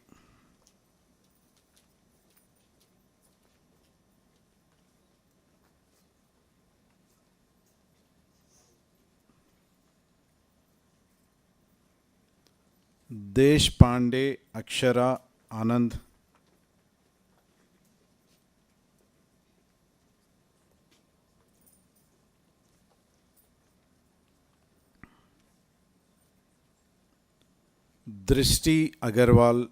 Deshpande Akshara Anand, Drishti Agarwal,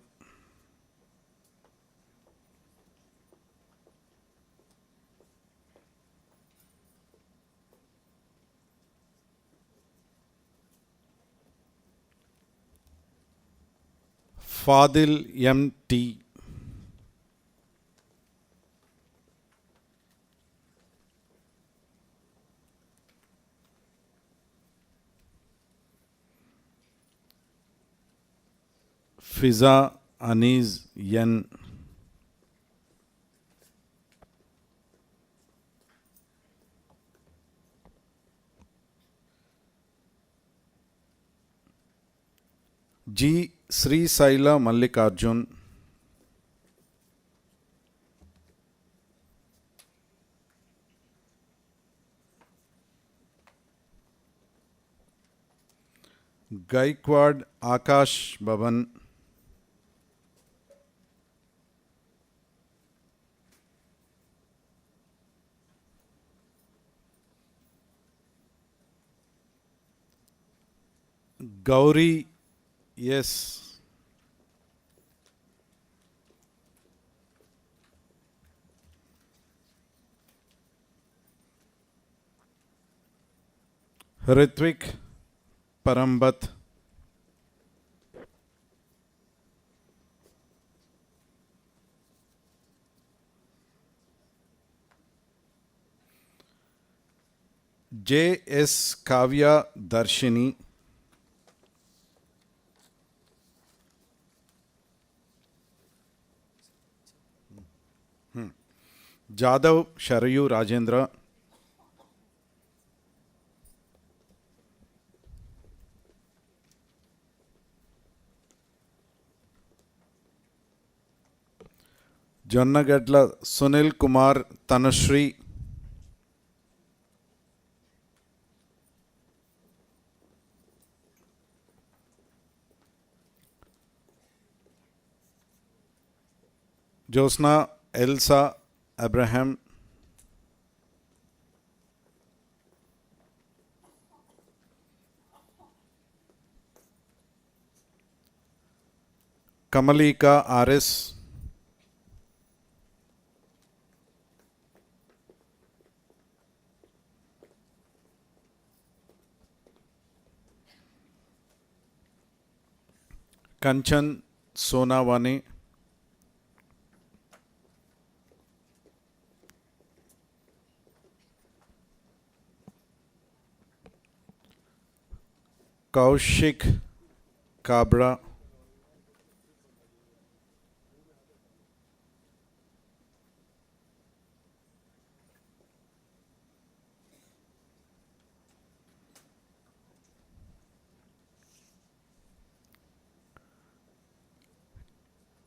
Fadil M.T., Fiza Aniz Yen, G. Sri Saila Mallikarjun, Gaikwad Akash Bhavan, Gauri S, Ritvik Parambat, J. S. Kavya Darshini, Jadav Sharayu Rajendra, Jonnagadla Sunil Kumar Tanushree, Josna Elsa Abraham, Kamalika R.S., Kanchan Sonawani, Kaushik Kabra,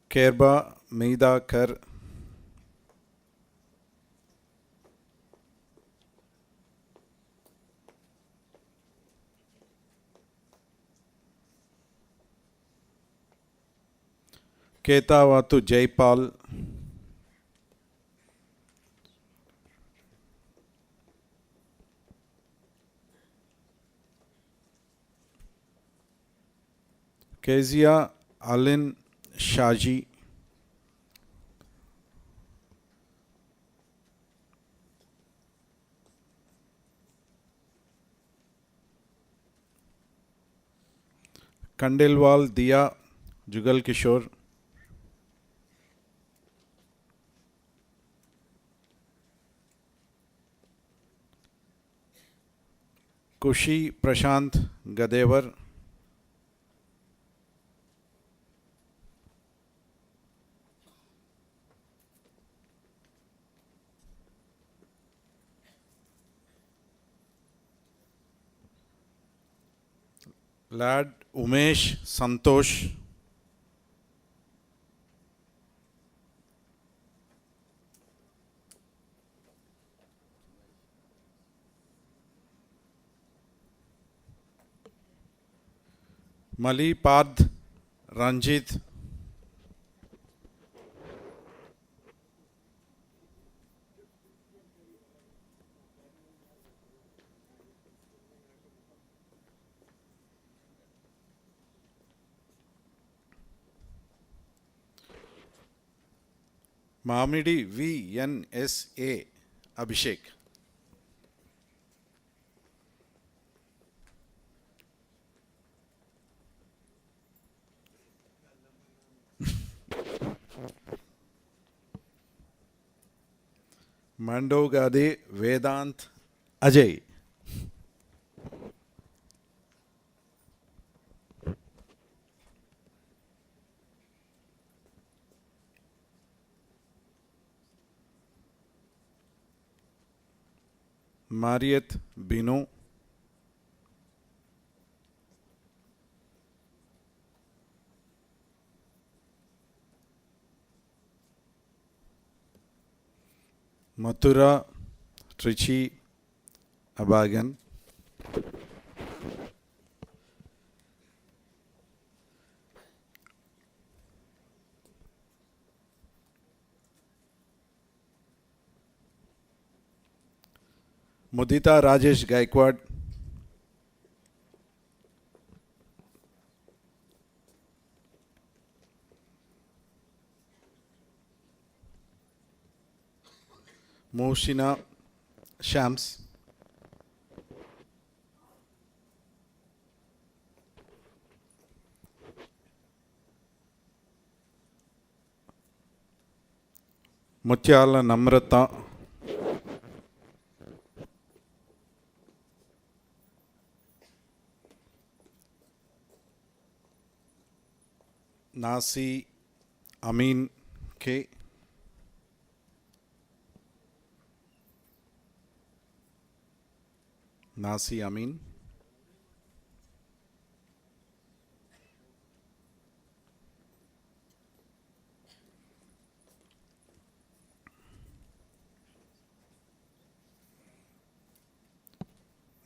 Kerba Meidakar, Ketawatu Jaipal, Kezia Alin Shaji, Kandelwal Dia Jugal Kishore, Kushi Prashant Gadevar, Lad Umesh Santosh. Mali Parth Ranjit. Mamidi VNSA Abhishek. Mandogade Vedant Ajay. Mariet Binu. Mathura Trichy Abagan. Mudita Rajesh Gaikwad. Mushina Shams. Mutyala Namrata. Nasi Amin K. Nasi Amin.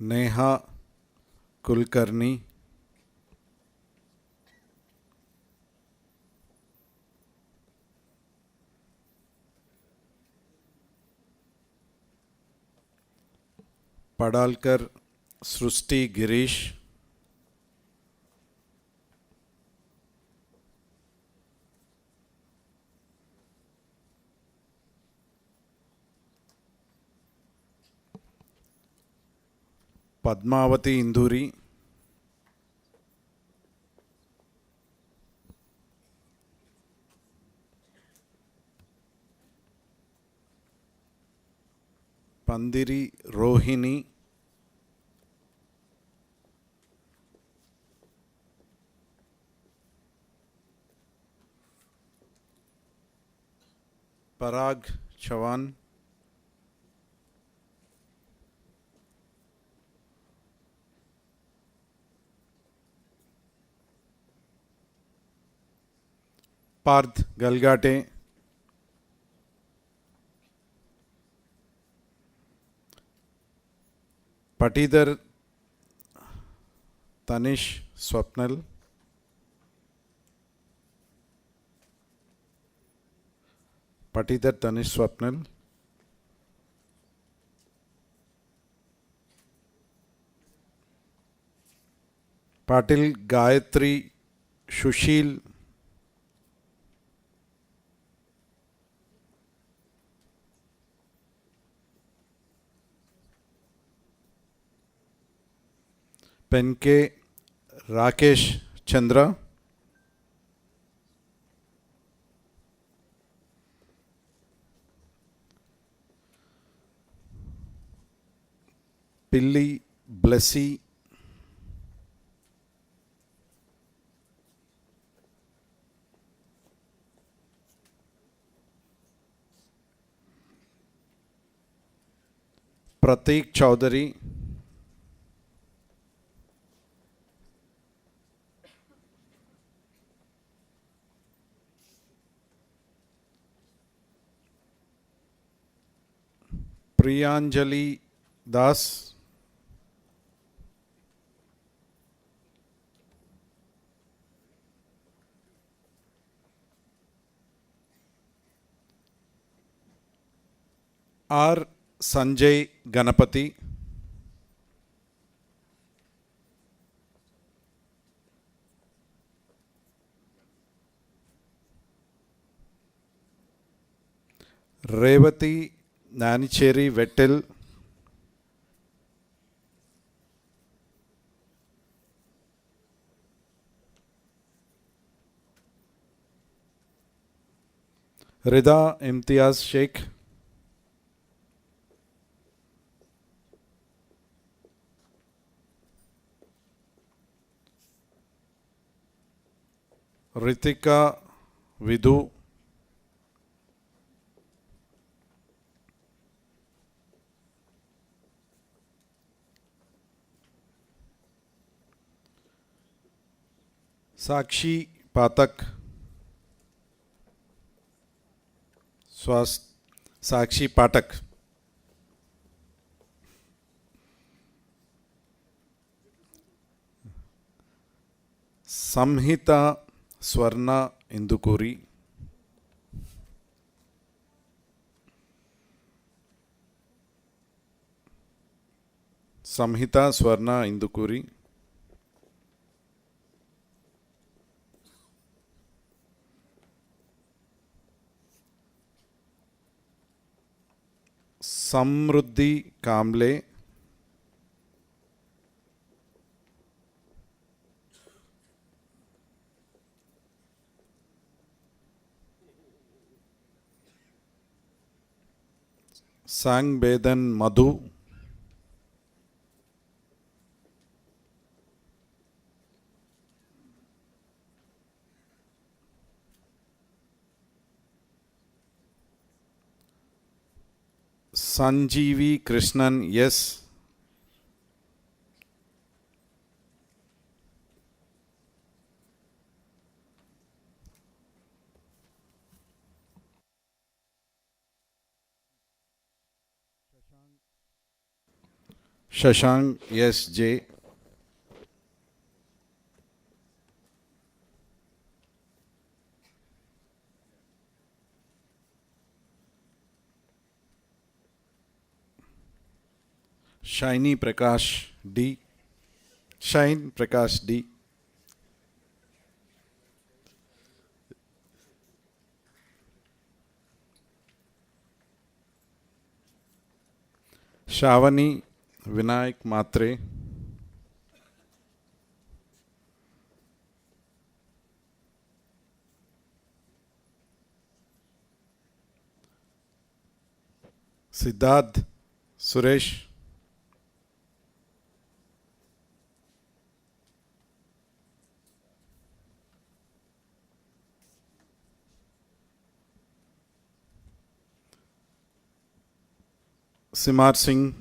Neha Kulkarni. Padalkar Srusti Girish. Padmavati Induri. Pandiri Rohini. Parag Chavan. Parth Galgate. Patidar Tanish Swapnal. Patidar Tanish Swapnal. Patil Gayatri Shushil. Penke Rakesh Chandra. Pilli Blessy. Prateek Chaudhary. Priyanjali Das, R. Sanjay Ganapati, Revati Nanicheri Vettil, Rida Imtiaz Sheikh, Ritika Vidhu, Sakshi Patak, Sakshi Patak, Samhita Swarna Indukuri, Samhita Swarna Indukuri, Samruddhi Kamble, Sangbedan Madhu, Sanjeevi Krishnan S, Shashank S J, Shiny Prakash D, Shine Prakash D, Shavani Vinayak Matre, Siddharth Suresh, Simar Singh,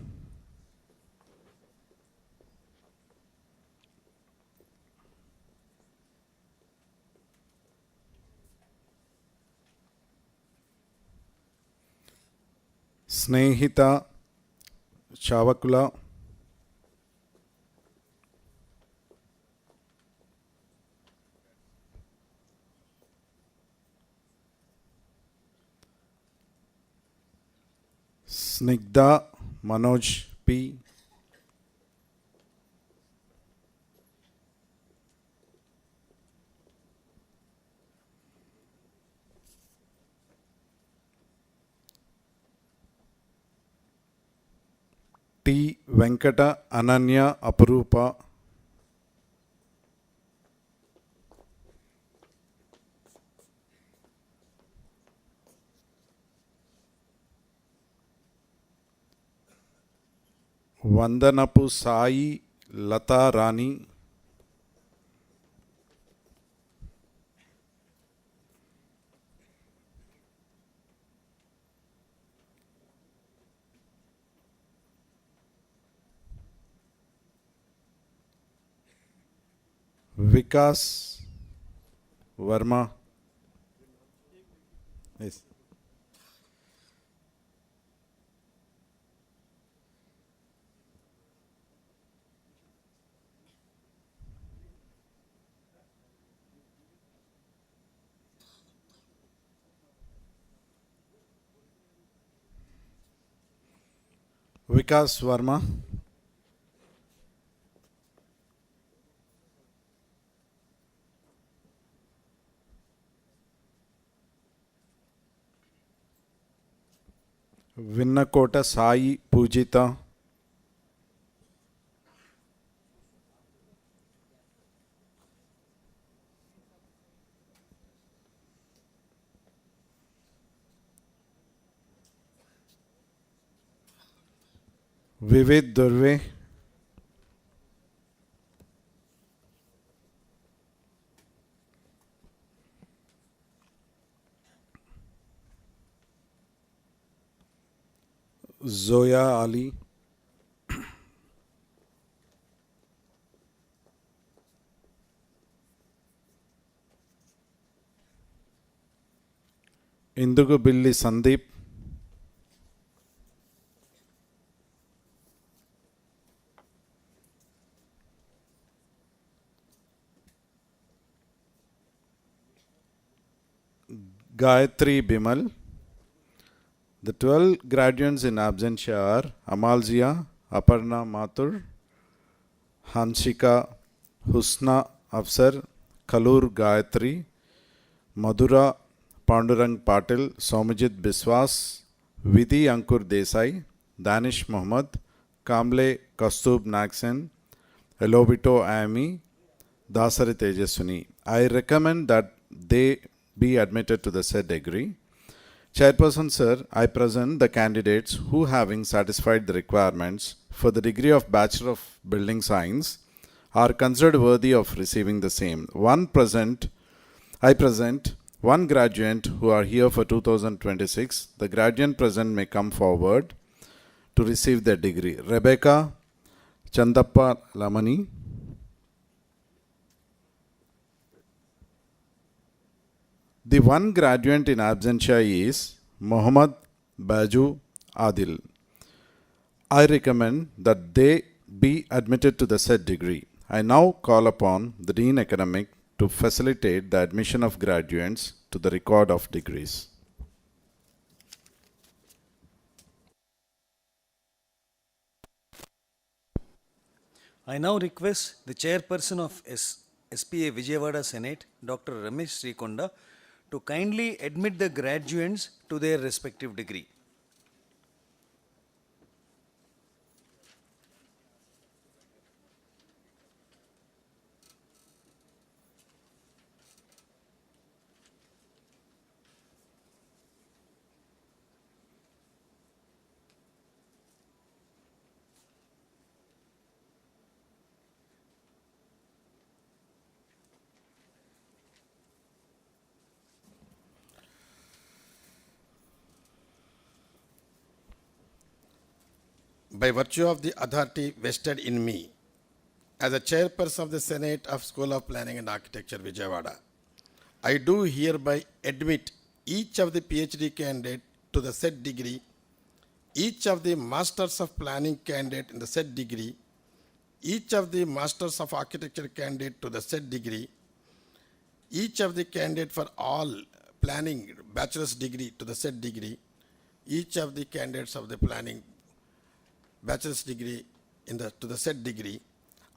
Snehita Chavakula, Snigdha Manoj P, T Venkata Ananya Aparupa, Vandanapu Sai Lata Rani, Vikas Verma, yes. Vikas Verma. Vinnakota Sai Pujita. Vivid Durve. Zoya Ali. Indugu Billi Sandeep. Gayatri Bimal. The 12 graduates in absentia are Amalzia, Aparna Mathur, Hanshika, Husna Afsar, Kalur Gayatri, Madhura Pandurang Patil, Somajit Biswas, Vidhi Ankur Desai, Danish Mohammed, Kamble Kastub Nagsen, Elobito Ami, Dasari Tejaswini. I recommend that they be admitted to the said degree. Chairperson Sir, I present the candidates who, having satisfied the requirements for the degree of Bachelor of Building Science, are considered worthy of receiving the same. I present one graduate who are here for 2026. The graduate present may come forward to receive their degree. Rebecca Chandappa Lamani. The one graduate in absentia is Mohammad Baju Adil. I recommend that they be admitted to the said degree. I now call upon the Dean Academic to facilitate the admission of graduates to the record of degrees. I now request the chairperson of SPA Vijayawada Senate, Dr. Ramesh Srikonda, to kindly admit the graduates to their respective degree. By virtue of the authority vested in me as a chairperson of the Senate of School of Planning and Architecture, Vijayawada, I do hereby admit each of the PhD candidate to the said degree, each of the Masters of Planning candidate in the said degree, each of the Masters of Architecture candidate to the said degree, each of the candidate for all planning bachelor's degree to the said degree, each of the candidates of the planning bachelor's degree to the said degree,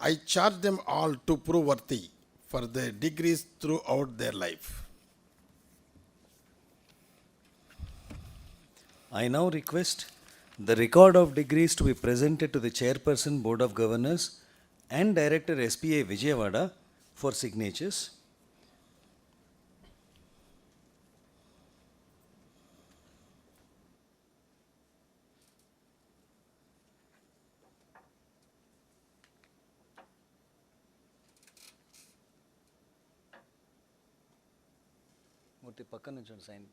I charge them all to prove worthy for their degrees throughout their life. I now request the record of degrees to be presented to the Chairperson Board of Governors and Director SPA Vijayawada for signatures. మూర్తి పక్కన నుంచి sign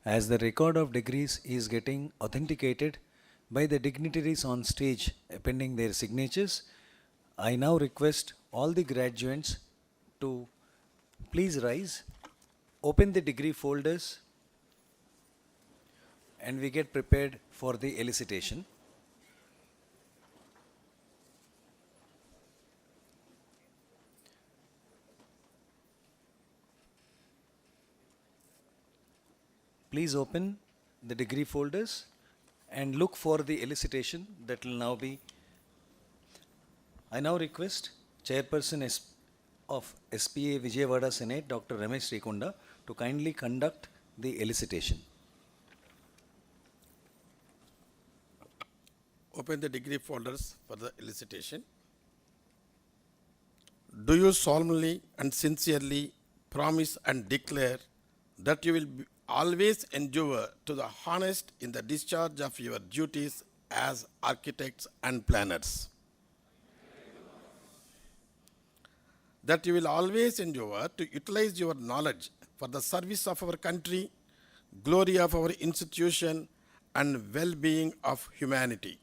As the record of degrees is getting authenticated by the dignitaries on stage appending their signatures, I now request all the graduates to please rise, open the degree folders, and we get prepared for the elicitation. Please open the degree folders and look for the elicitation that will now be. I now request Chairperson of SPA Vijayawada Senate, Dr. Ramesh Srikonda, to kindly conduct the elicitation. Open the degree folders for the elicitation. Do you solemnly and sincerely promise and declare that you will always endeavor to the honest in the discharge of your duties as architects and planners? That you will always endeavor to utilize your knowledge for the service of our country, glory of our institution, and well-being of humanity.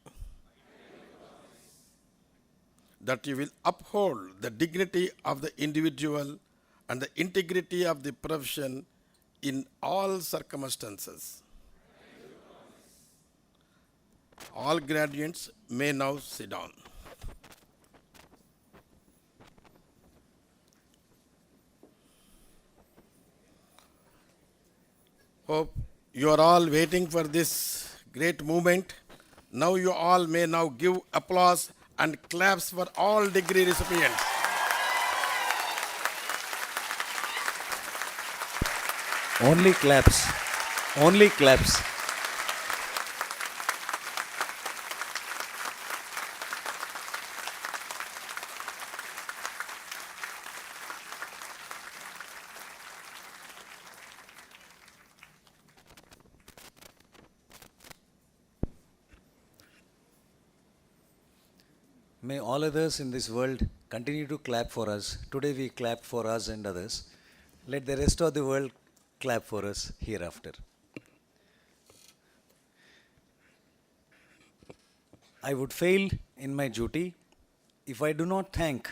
That you will uphold the dignity of the individual and the integrity of the profession in all circumstances. All graduates may now sit down. Hope you are all waiting for this great moment. Now you all may now give applause and claps for all degree recipients. Only claps. Only claps. May all others in this world continue to clap for us. Today we clap for us and others. Let the rest of the world clap for us hereafter. I would fail in my duty if I do not thank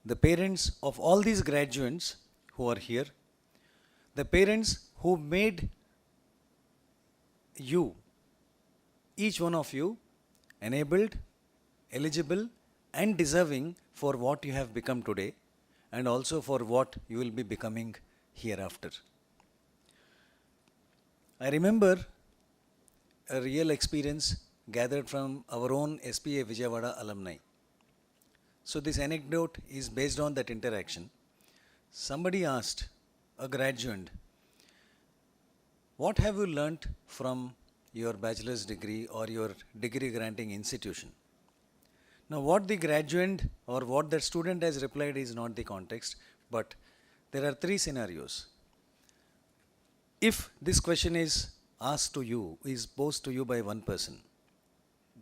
the parents of all these graduates who are here, the parents who made you, each one of you, enabled, eligible, and deserving for what you have become today, and also for what you will be becoming hereafter. I remember a real experience gathered from our own SPA Vijayawada alumni. So this anecdote is based on that interaction. Somebody asked a graduate, what have you learnt from your bachelor's degree or your degree granting institution? Now what the graduate or what the student has replied is not the context, but there are three scenarios. If this question is asked to you, is posed to you by one person,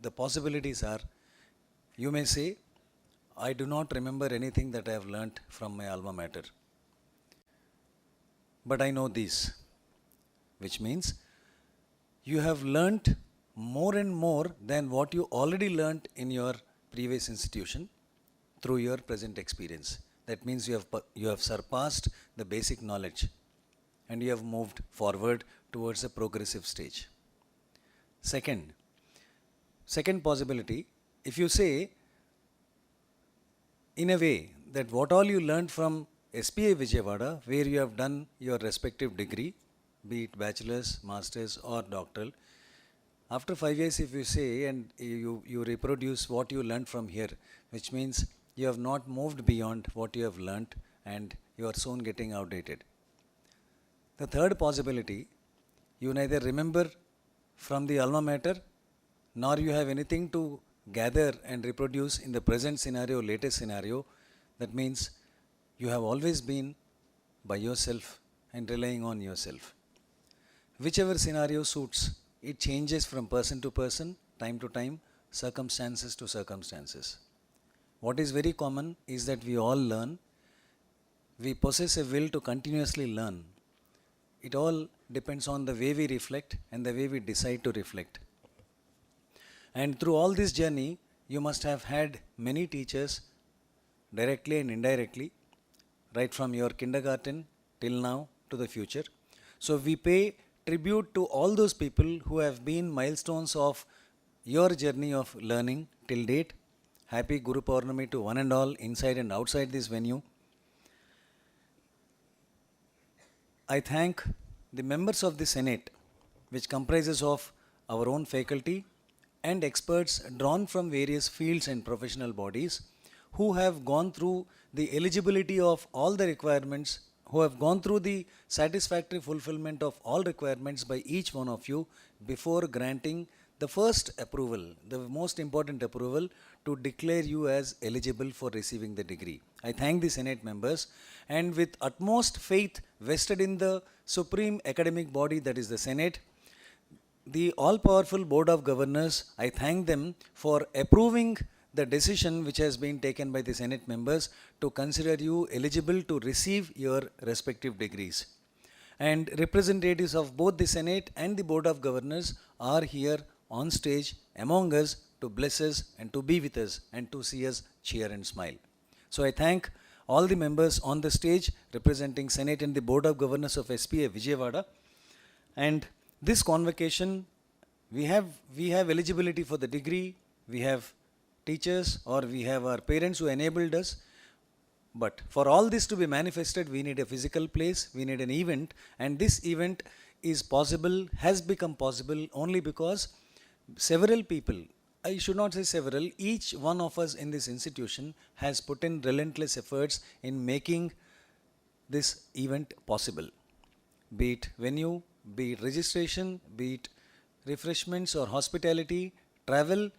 the possibilities are, you may say, I do not remember anything that I have learnt from my alma mater, but I know this, which means you have learnt more and more than what you already learnt in your previous institution through your present experience. That means you have surpassed the basic knowledge and you have moved forward towards a progressive stage. Second possibility, if you say in a way that what all you learned from SPA Vijayawada, where you have done your respective degree, be it bachelor's, master's or doctoral, after 5 years if you say and you reproduce what you learned from here, which means you have not moved beyond what you have learnt and you are soon getting outdated. The third possibility, you neither remember from the alma mater nor you have anything to gather and reproduce in the present scenario, latest scenario. That means you have always been by yourself and relying on yourself. Whichever scenario suits, it changes from person to person, time to time, circumstances to circumstances. What is very common is that we all learn. We possess a will to continuously learn. it all depends on the way we reflect and the way we decide to reflect. And through all this journey, you must have had many teachers, directly and indirectly, right from your kindergarten till now to the future. So we pay tribute to all those people who have been milestones of your journey of learning till date. Happy Guru Purnami to one and all inside and outside this venue. I thank the members of the Senate, which comprises of our own faculty and experts drawn from various fields and professional bodies, who have gone through the eligibility of all the requirements, who have gone through the satisfactory fulfillment of all requirements by each one of you before granting the first approval, the most important approval, to declare you as eligible for receiving the degree. I thank the Senate members, and with utmost faith vested in the supreme academic body, that is the Senate, the all-powerful Board of Governors, I thank them for approving the decision which has been taken by the Senate members to consider you eligible to receive your respective degrees. And representatives of both the Senate and the Board of Governors are here on stage among us to bless us and to be with us and to see us cheer and smile. So I thank all the members on the stage representing Senate and the Board of Governors of SPA Vijayawada. And this convocation, we have eligibility for the degree, we have teachers, or we have our parents who enabled us. But for all this to be manifested, we need a physical place, we need an event, and this event is possible, has become possible only because several people, I should not say several, each one of us in this institution has put in relentless efforts in making this event possible. Be it venue, be it registration, be it refreshments or hospitality, travel,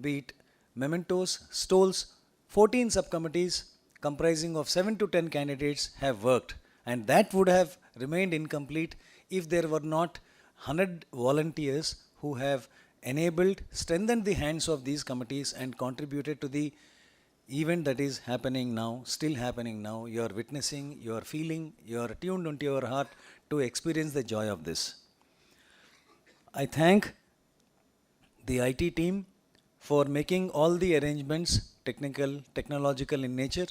be it mementos, stalls, 14 subcommittees comprising of 7 to 10 candidates have worked, and that would have remained incomplete if there were not 100 volunteers who have enabled, strengthened the hands of these committees and contributed to the event that is happening now, still happening now. You are witnessing, you are feeling, you are tuned into your heart to experience the joy of this. I thank the IT team for making all the arrangements, technical, technological in nature.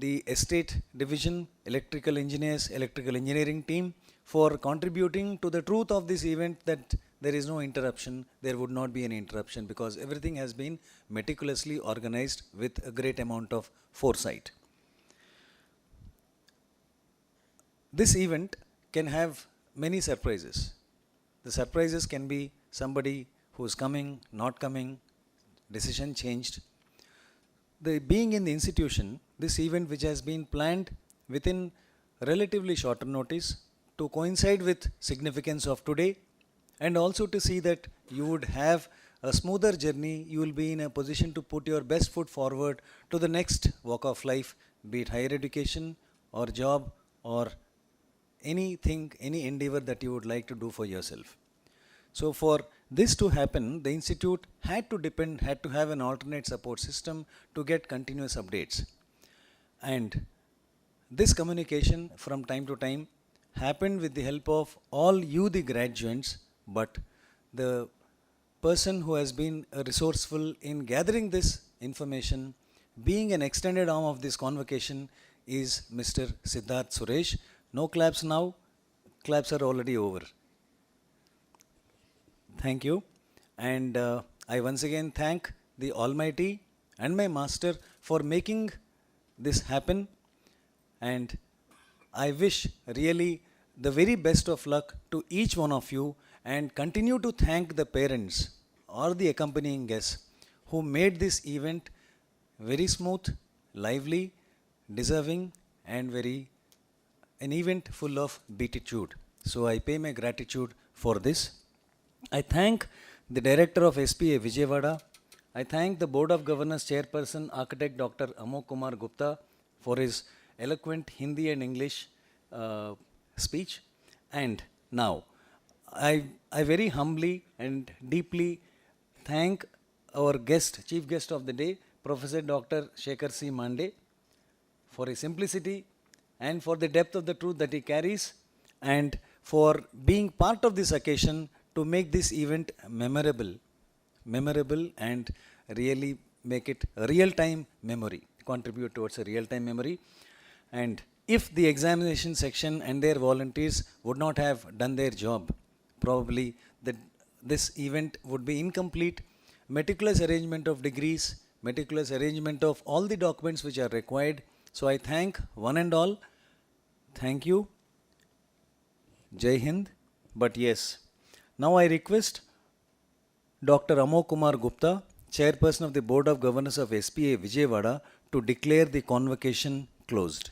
The estate division, electrical engineers, electrical engineering team for contributing to the truth of this event, that there is no interruption, there would not be any interruption, because everything has been meticulously organized with a great amount of foresight. This event can have many surprises. The surprises can be somebody who is coming, not coming, decision changed. Being in the institution, this event which has been planned within relatively shorter notice to coincide with significance of today, and also to see that you would have a smoother journey, you will be in a position to put your best foot forward to the next walk of life, be it higher education or job or anything, any endeavor that you would like to do for yourself. So for this to happen, the institute had to have an alternate support system to get continuous updates. And this communication from time to time happened with the help of all you, the graduates, but the person who has been resourceful in gathering this information, being an extended arm of this convocation, is Mr. Siddharth Suresh. No claps now, claps are already over. Thank you. And I once again thank the Almighty and my Master for making this happen. And I wish really the very best of luck to each one of you, and continue to thank the parents or the accompanying guests who made this event very smooth, lively, deserving, and an event full of beatitude. So I pay my gratitude for this. I thank the Director of SPA Vijayawada. I thank the Board of Governors Chairperson, Architect Dr. Amok Kumar Gupta, for his eloquent Hindi and English speech. And now, I very humbly and deeply thank our guest, Chief Guest of the Day, Professor Dr. Shekhar C. Mande, for his simplicity, and for the depth of the truth that he carries, and for being part of this occasion to make this event memorable and really make it a real-time memory, contribute towards a real-time memory. And if the examination section and their volunteers would not have done their job, probably this event would be incomplete. Meticulous arrangement of degrees, meticulous arrangement of all the documents which are required. So I thank one and all. Thank you. Jai Hind. But yes, now I request Dr. Amok Kumar Gupta, Chairperson of the Board of Governors of SPA Vijayawada, to declare the convocation closed.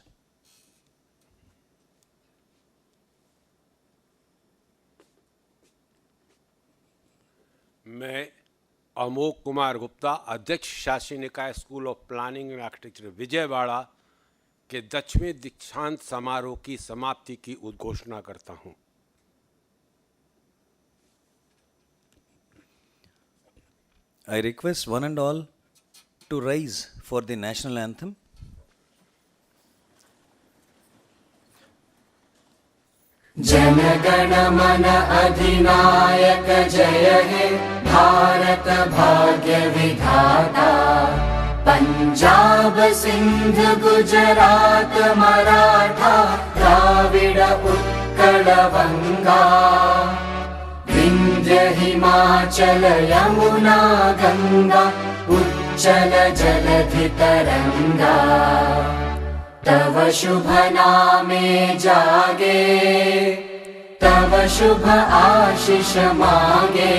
मैं Amok Kumar Gupta, अध्यक्ष शासी निकाय school of planning and architecture Vijayawada के 10वें दीक्षांत समारोह की समाप्ति की उद्घोषणा करता हूं। I request one and all to rise for the national anthem. जनगण मन अधिनायक जय हे भारत भाग्य विधाता। पंजाब सिंध गुजरात मराठा द्राविड उत्कल बंगा। विंध्य हिमाचल यमुना गंगा उच्चल जलधि तरंगा। तव शुभ नामे जागे, तव शुभ आशीष मांगे।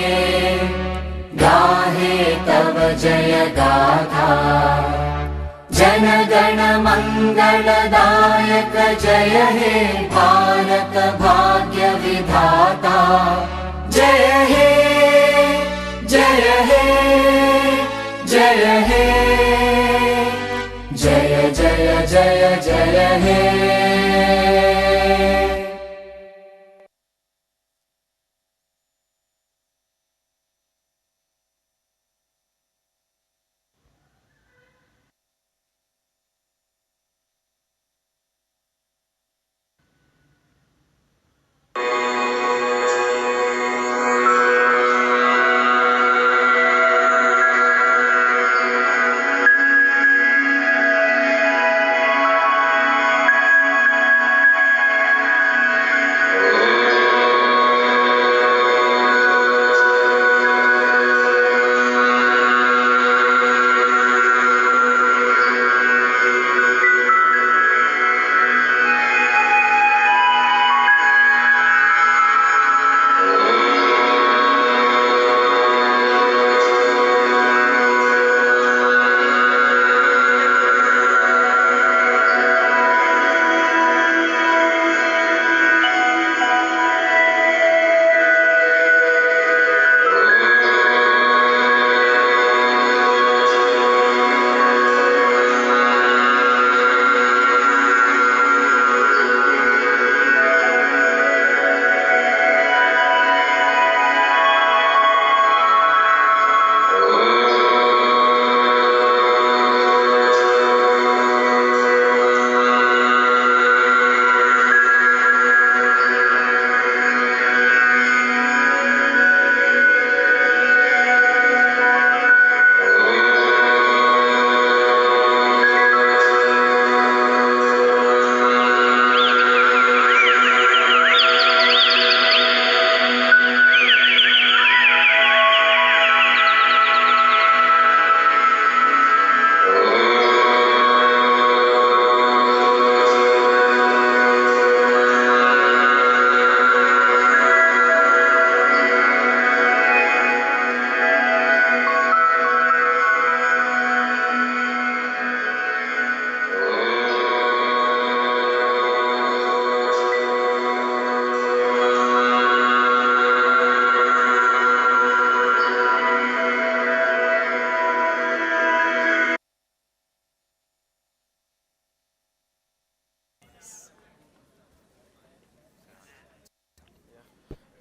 गाहे तव जय गाथा, जन गण मंगलदायक जय हे भारत भाग्य विधाता। जय हे जय हे जय हे जय जय जय जय हे।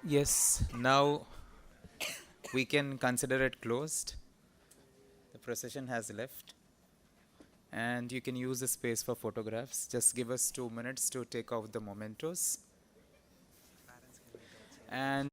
Yes, now we can consider it closed. The procession has left and you can use the space for photographs. Just give us 2 minutes to take off the mementos. And